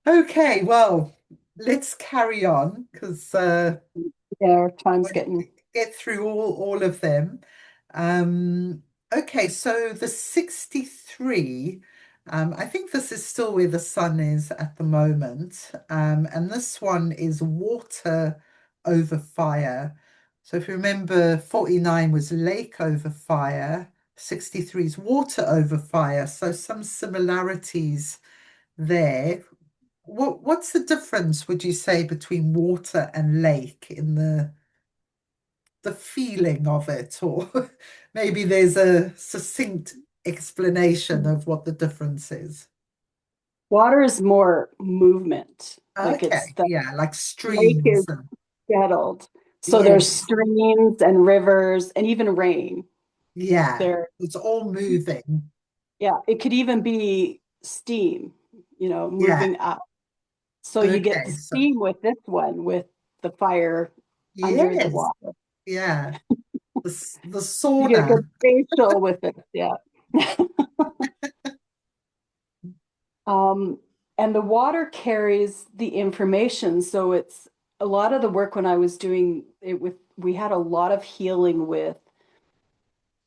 Okay, well, let's carry on because yeah, time's won't getting, get through all of them. Um, okay, so the 63, I think this is still where the sun is at the moment. And this one is water over fire. So if you remember, 49 was lake over fire, 63 is water over fire. So some similarities there. What's the difference, would you say, between water and lake in the feeling of it, or maybe there's a succinct explanation of what the difference is. water is more movement. Like it's Okay, the yeah, like lake streams is and settled. So there's yes, streams and rivers and even rain yeah, there. it's all moving. Yeah, it could even be steam, Yeah, moving up. So you get okay, the so steam with this one, with the fire under the yes, water. yeah, the You get a sauna. good facial with it. Yeah. Um, and the water carries the information. So it's a lot of the work when I was doing it with, we had a lot of healing with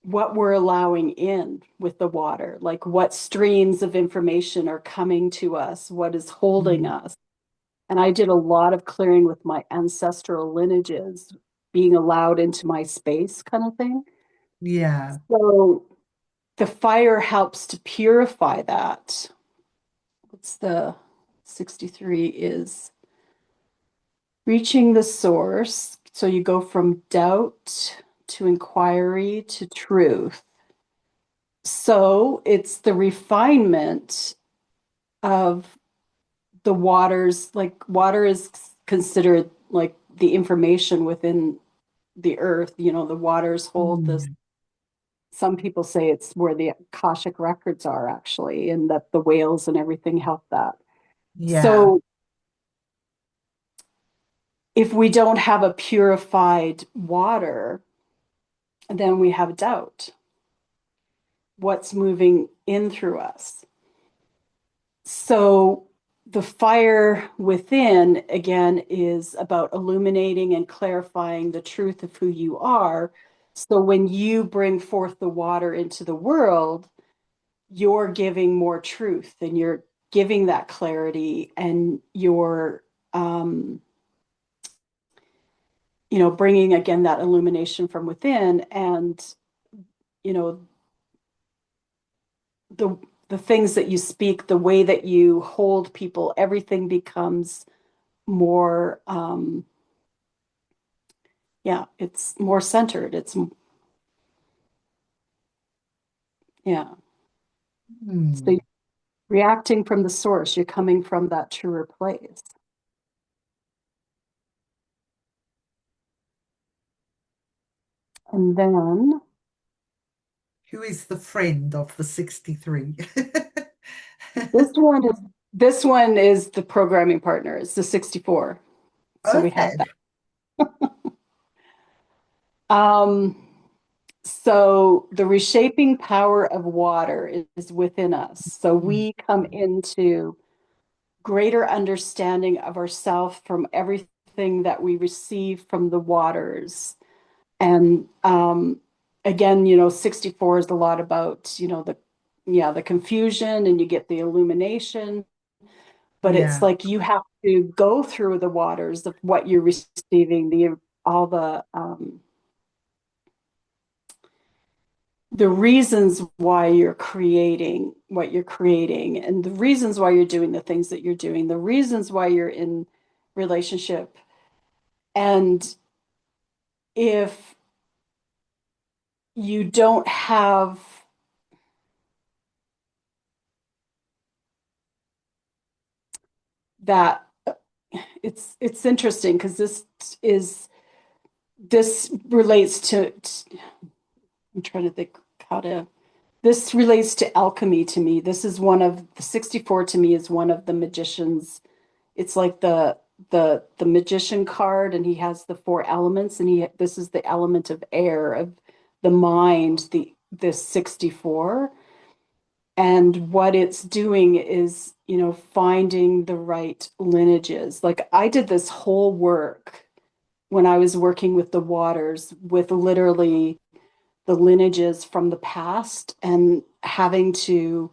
what we're allowing in with the water, like what streams of information are coming to us, what is holding Mm, us. And I did a lot of clearing with my ancestral lineages being allowed into my space, kind of thing. yeah. So the fire helps to purify that. What's the 63 is reaching the source. So you go from doubt to inquiry to truth. So it's the refinement of the waters, like water is considered like the information within the earth. The waters hold this. Mm, Some people say it's where the Akashic records are actually, and that the whales and everything help that. yeah. So if we don't have a purified water, then we have doubt. What's moving in through us? So the fire within, again, is about illuminating and clarifying the truth of who you are. So when you bring forth the water into the world, you're giving more truth and you're giving that clarity and you're, bringing again that illumination from within and, you know, the the things that you speak, the way that you hold people, everything becomes more yeah, it's more centered. It's yeah. So Mm. you're reacting from the source, you're coming from that truer place. And then Who is the friend of the 63? this one is this one is the programming partner. It's the 64. So we have Okay. that. Um, so the reshaping power of water is within us. So Mm. we come into greater understanding of ourselves from everything that we receive from the waters. And again, 64 is a lot about, the confusion and you get the illumination, but it's Yeah. like you have to go through the waters of what you're receiving, all the reasons why you're creating what you're creating and the reasons why you're doing the things that you're doing, the reasons why you're in relationship. And if you don't have that, it's interesting because is this relates to I'm trying to think how to. this relates to alchemy to me. This is one of the 64 to me is one of the magicians. It's like the magician card, and he has the four elements, and he this is the element of air, of the mind, the this 64. And what it's doing is, finding the right lineages. Like I did this whole work when I was working with the waters, with literally the lineages from the past, and having to,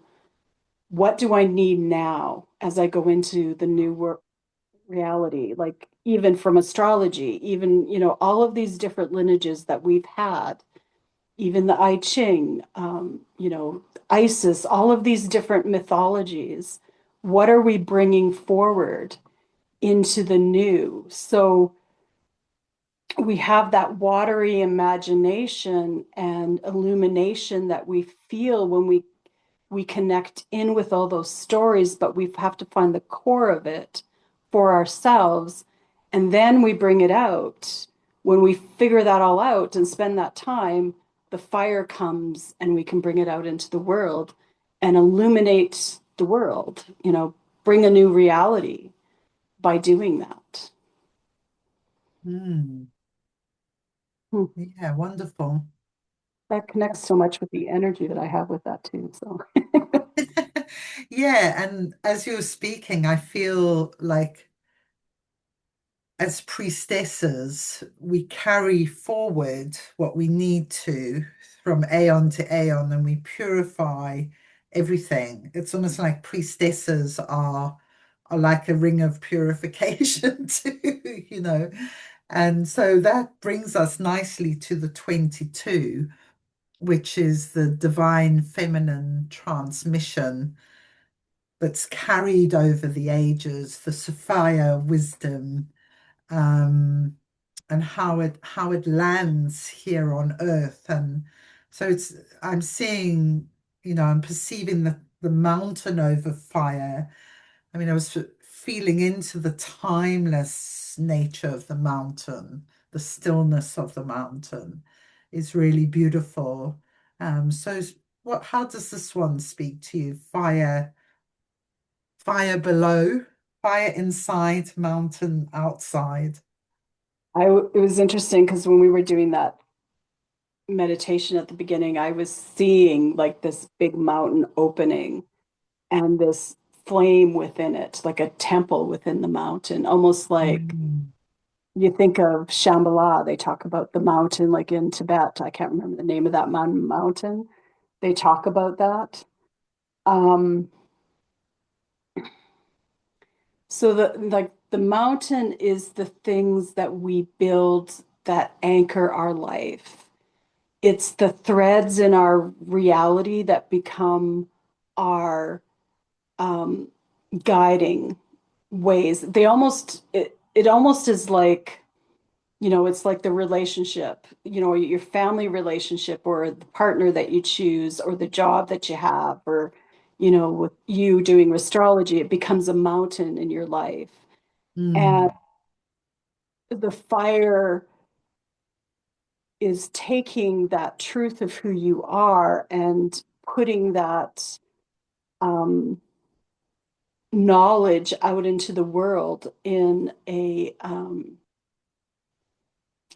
what do I need now as I go into the new work reality? Like even from astrology, even, all of these different lineages that we've had, even the I Ching, Isis, all of these different mythologies. What are we bringing forward into the new? So we have that watery imagination and illumination that we feel when we connect in with all those stories, but we have to find the core of it for ourselves. And then we bring it out. When we figure that all out and spend that time, the fire comes and we can bring it out into the world and illuminate the world, bring a new reality by doing that. Hmm. Hmm. Yeah, wonderful. That connects so much with the energy that I have with that too. So Yeah, and as you're speaking, I feel like as priestesses, we carry forward what we need to from aeon to aeon and we purify everything. It's almost like priestesses are like a ring of purification too, you know. And so that brings us nicely to the 22, which is the divine feminine transmission that's carried over the ages, the Sophia wisdom, um, and how it lands here on Earth. And so it's I'm seeing, I'm perceiving the mountain over fire. I mean, I was feeling into the timeless nature of the mountain, the stillness of the mountain is really beautiful. So how does this one speak to you? Fire below, fire inside, mountain outside. it was interesting because when we were doing that meditation at the beginning, I was seeing like this big mountain opening and this flame within it, like a temple within the mountain, almost like Mm. you think of Shambhala. They talk about the mountain, like in Tibet. I can't remember the name of that mountain. They talk about that. Um, so the mountain is the things that we build that anchor our life. It's the threads in our reality that become our um, guiding ways. It almost is like, it's like the relationship, your family relationship or the partner that you choose or the job that you have, or, with you doing astrology, it becomes a mountain in your life. And Mm. the fire is taking that truth of who you are and putting that um, knowledge out into the world in a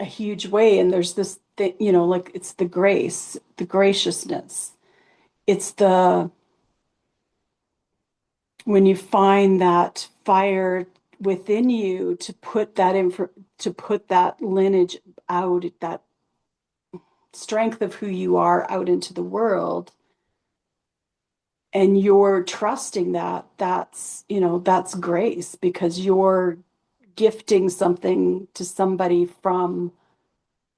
huge way. And there's this thing, like it's the grace, the graciousness. It's the when you find that fire within you to put to put that lineage out, that strength of who you are out into the world, and you're trusting that, that's grace, because you're gifting something to somebody from,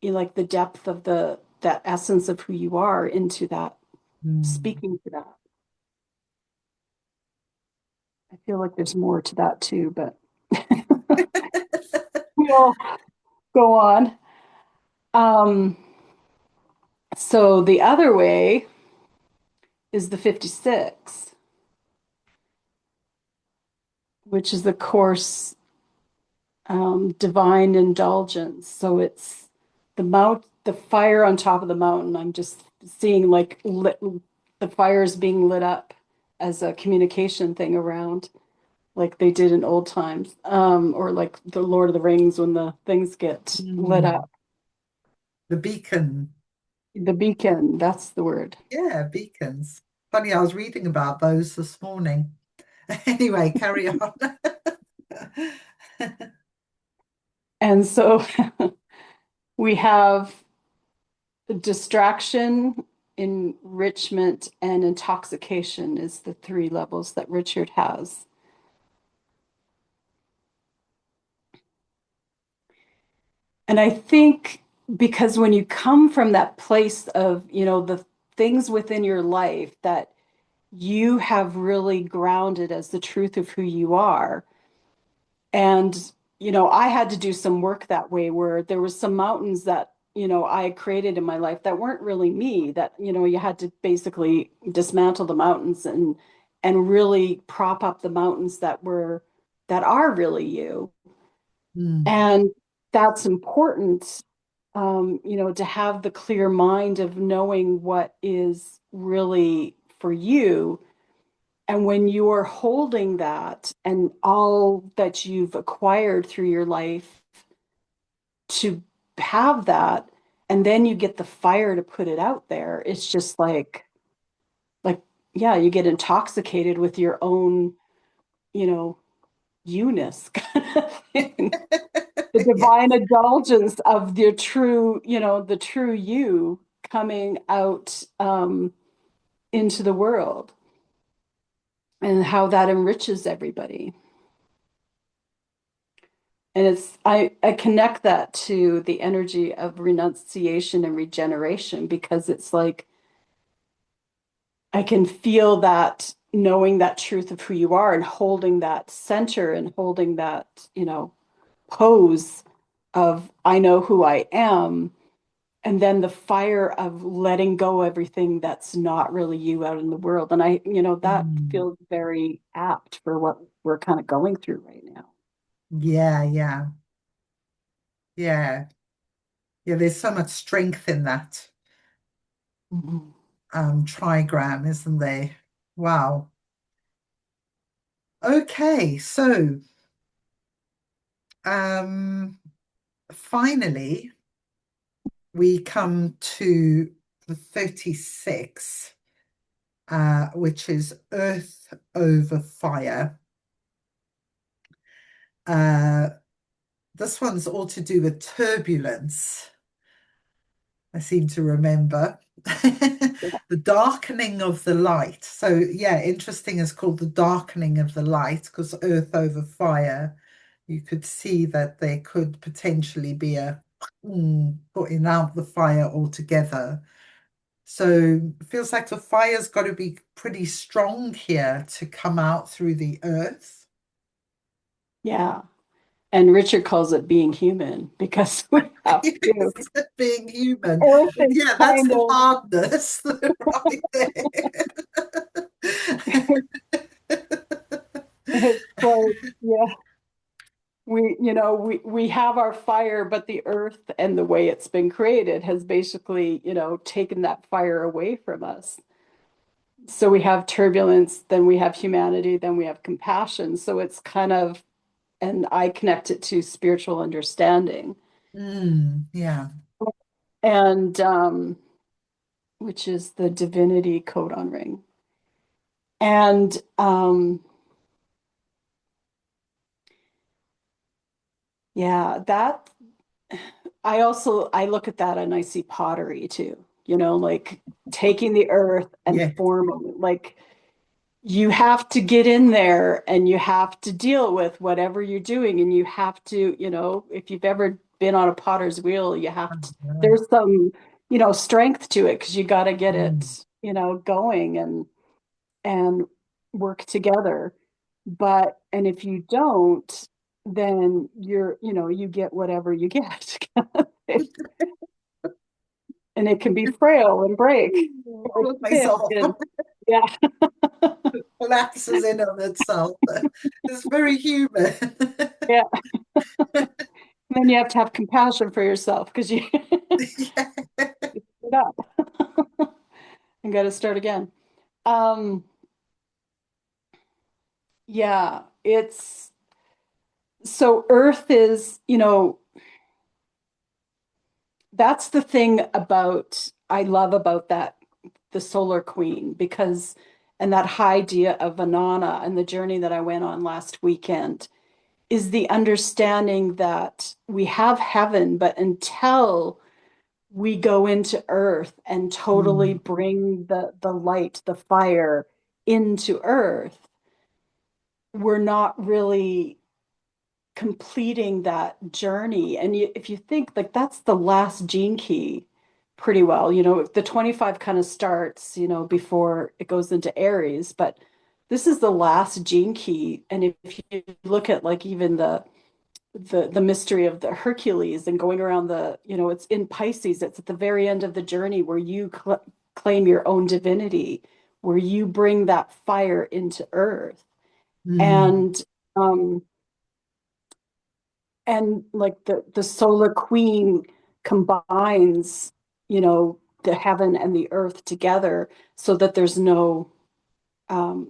like the depth of that essence of who you are into that, Mm. speaking to that. I feel like there's more to that too, but we'll go on. Um, so the other way is the 56, which is the course, divine indulgence. So it's the fire on top of the mountain. I'm just seeing like the fires being lit up as a communication thing around, like they did in old times, or like the Lord of the Rings when the things get lit Mm. up. The beacon. The beacon, that's the word. Yeah, beacons. Funny, I was reading about those this morning. Anyway, carry on. And so we have distraction, enrichment, and intoxication is the three levels that Richard has. And I think because when you come from that place of, the things within your life that you have really grounded as the truth of who you are. And, I had to do some work that way where there was some mountains that, I created in my life that weren't really me, that, you had to basically dismantle the mountains and really prop up the mountains that are really you. Mm, And that's important, to have the clear mind of knowing what is really for you. And when you are holding that and all that you've acquired through your life to have that, and then you get the fire to put it out there, it's just like, yeah, you get intoxicated with your own, you know, you-ness kind of thing. The yeah. divine indulgence of the true you coming out into the world and how that enriches everybody. And I connect that to the energy of renunciation and regeneration because it's like I can feel that knowing that truth of who you are and holding that center and holding that, pose of I know who I am. And then the fire of letting go everything that's not really you out in the world. And that Mm, feels very apt for what we're kind of going through right now. yeah, yeah, yeah. Yeah, there's so much strength in that Mhm. trigram, isn't there? Wow. Okay, so um finally we come to the 36, which is Earth over Fire. Uh this one's all to do with turbulence. I seem to remember. The darkening of the light. So, yeah, interesting. It's called the darkening of the light because Earth over Fire, you could see that there could potentially be a putting out the fire altogether. So, it feels like the fire's got to be pretty strong here to come out through the earth. Yeah. And Richard calls it being human because we have to. Yes, being human. Earth is Yeah, that's kind the of hardness right it's like, yeah, we have our fire, but the earth and the way it's been created has basically, taken that fire away from us. So we have turbulence, then we have humanity, then we have compassion. So it's kind of, and I connect it to spiritual understanding. Yeah. And which is the divinity codon ring. And yeah, that I look at that and I see pottery too, like taking the earth and Yeah. forming, like you have to get in there and you have to deal with whatever you're doing. And you have to, if you've ever been on a potter's wheel, Yeah. there's some, strength to it because you got to get Mm. it, going and work together. And if you don't, then you get whatever you get. And it can be frail and break I or pulled stiff. myself And up, yeah, collapses in on itself. It's very human. yeah. And then you have to have compassion for yourself because you Yeah. it up and got to start again. Um, yeah, it's so Earth is, that's the thing about I love about that the Solar Queen because and that idea of Anana and the journey that I went on last weekend is the understanding that we have heaven, but until we go into earth and totally Mm, bring the light, the fire into earth, we're not really completing that journey. And if you think like that's the last gene key pretty well, the 25 kind of starts, before it goes into Aries, but this is the last gene key. And if you look at like even the mystery of the Hercules and going around it's in Pisces, it's at the very end of the journey where you claim your own divinity, where you bring that fire into earth. mm, And um like the solar queen combines the heaven and the earth together so that there's no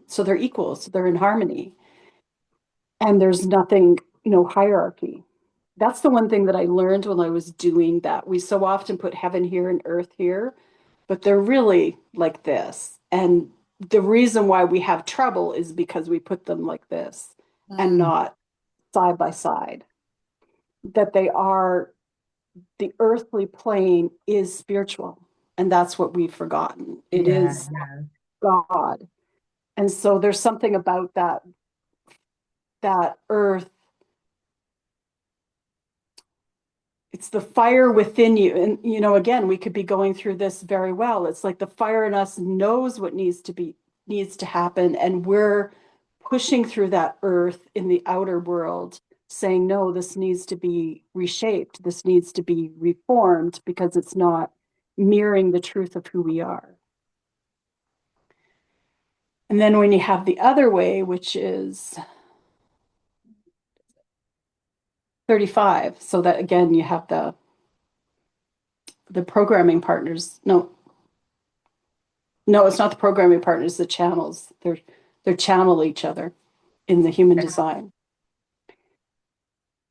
so they're equals, they're in harmony, and there's nothing, no hierarchy. That's the one thing that I learned when I was doing that. We so often put heaven here and earth here, but they're really like this. And the reason why we have trouble is because we put them like this and mm. not side by side. That they are the earthly plane is spiritual. And that's what we've forgotten. It Yeah, is yeah. God. And so there's something about that earth. It's the fire within you. And again, we could be going through this very well. It's like the fire in us knows what needs to happen. And we're pushing through that earth in the outer world, saying, no, this needs to be reshaped. This needs to be reformed because it's not mirroring the truth of who we are. And then when you have the other way, which is 35, so that again, you have the programming partners. No, no, it's not the programming partners, the channels. They're channel each other in the human design.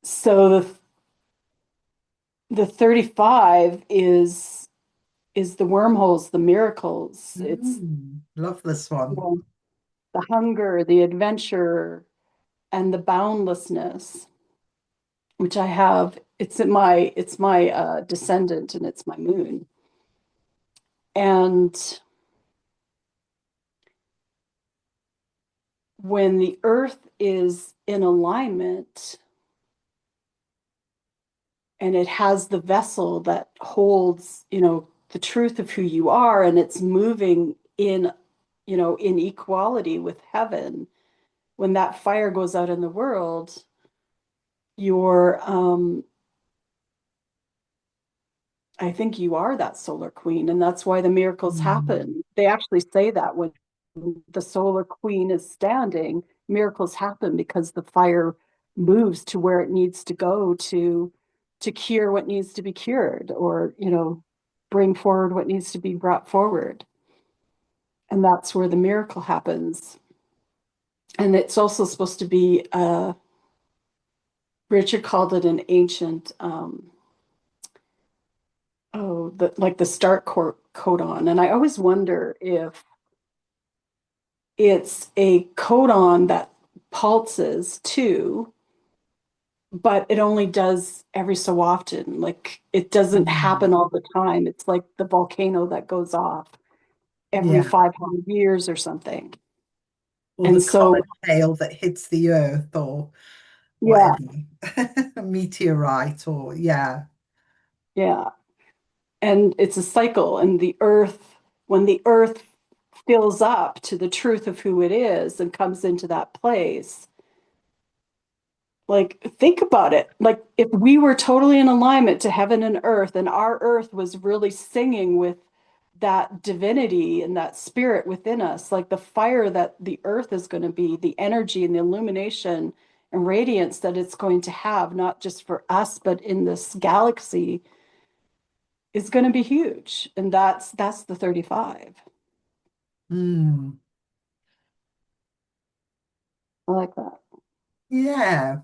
So the 35 is the wormholes, the miracles. It's Love this one. the hunger, the adventure, and the boundlessness, which I have. It's my descendant and it's my moon. And when the earth is in alignment and it has the vessel that holds, the truth of who you are, and it's moving in equality with heaven, when that fire goes out in the world, you're I think you are that solar queen, and that's why the miracles Mm, happen. They actually say that when the solar queen is standing, miracles happen because the fire moves to where it needs to go to cure what needs to be cured, or bring forward what needs to be brought forward. And that's where the miracle happens. And it's also supposed to be Richard called it an ancient like the start codon. And I always wonder if it's a codon that pulses too, but it only does every so often. Like it doesn't mm. happen all the time. It's like the volcano that goes off every Yeah. 500 years or something. Or the And so, comet tail that hits the earth or yeah, whatever. A meteorite or yeah. yeah. And it's a cycle. And when the earth fills up to the truth of who it is and comes into that place, like, think about it. Like, if we were totally in alignment to heaven and earth, and our earth was really singing with that divinity and that spirit within us, like the fire that the earth is going to be, the energy and the illumination and radiance that it's going to have, not just for us, but in this galaxy, is going to be huge. And that's the 35. Mm. I like that. Yeah.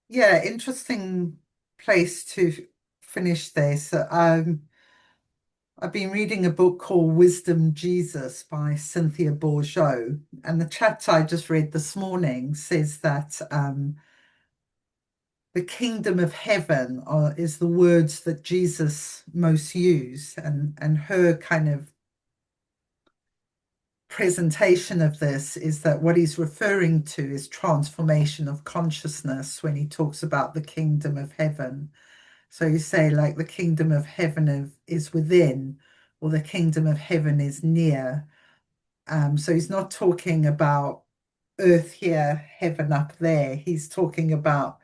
Yeah. Interesting place to finish this. I've been reading a book called Wisdom Jesus by Cynthia Bourgeot, and the chapter I just read this morning says that the kingdom of heaven is the words that Jesus most used, and her kind of presentation of this is that what he's referring to is transformation of consciousness when he talks about the kingdom of heaven. So you say like the kingdom of heaven is within, or the kingdom of heaven is near. So he's not talking about earth here, heaven up there. He's talking about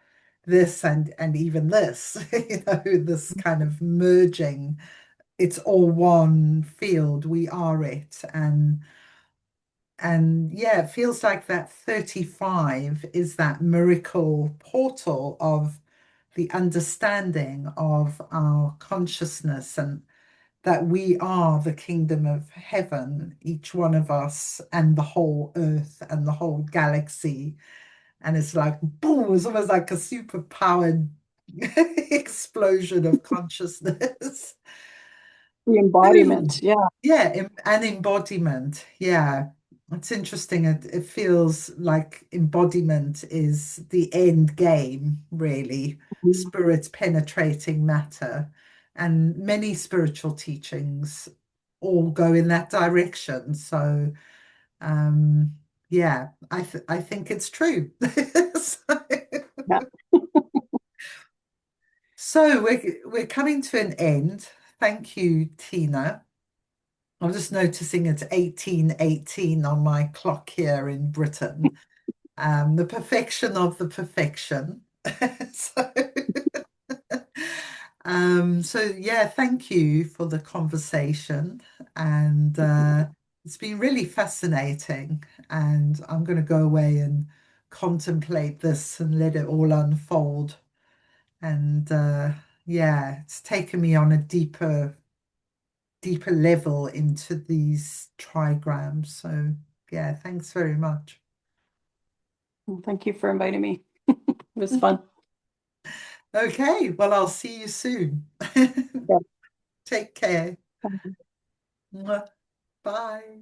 this and even this, this kind of merging. It's all one field. We are it. And yeah, it feels like that 35 is that miracle portal of the understanding of our consciousness and that we are the kingdom of heaven, each one of us, and the whole earth and the whole galaxy. And it's like, boom, it's almost like a super powered explosion of consciousness. The Ooh, embodiment. Yeah. yeah, an embodiment. Yeah, it's interesting. It feels like embodiment is the end game, really. Mhm. Spirit penetrating matter. And many spiritual teachings all go in that direction. So, um, yeah, I think it's true. So, Yeah. so we're coming to an end. Thank you, Tina. I'm just noticing it's 1818 on my clock here in Britain. The perfection of the perfection. So, so yeah, thank you for the conversation. And it's been really fascinating. And I'm going to go away and contemplate this and let it all unfold. And yeah, it's taken me on a deeper level into these trigrams. So, yeah, thanks very much. Well, thank you for inviting me. It was fun. Okay, well, I'll see you soon. Yeah. Take care. Bye.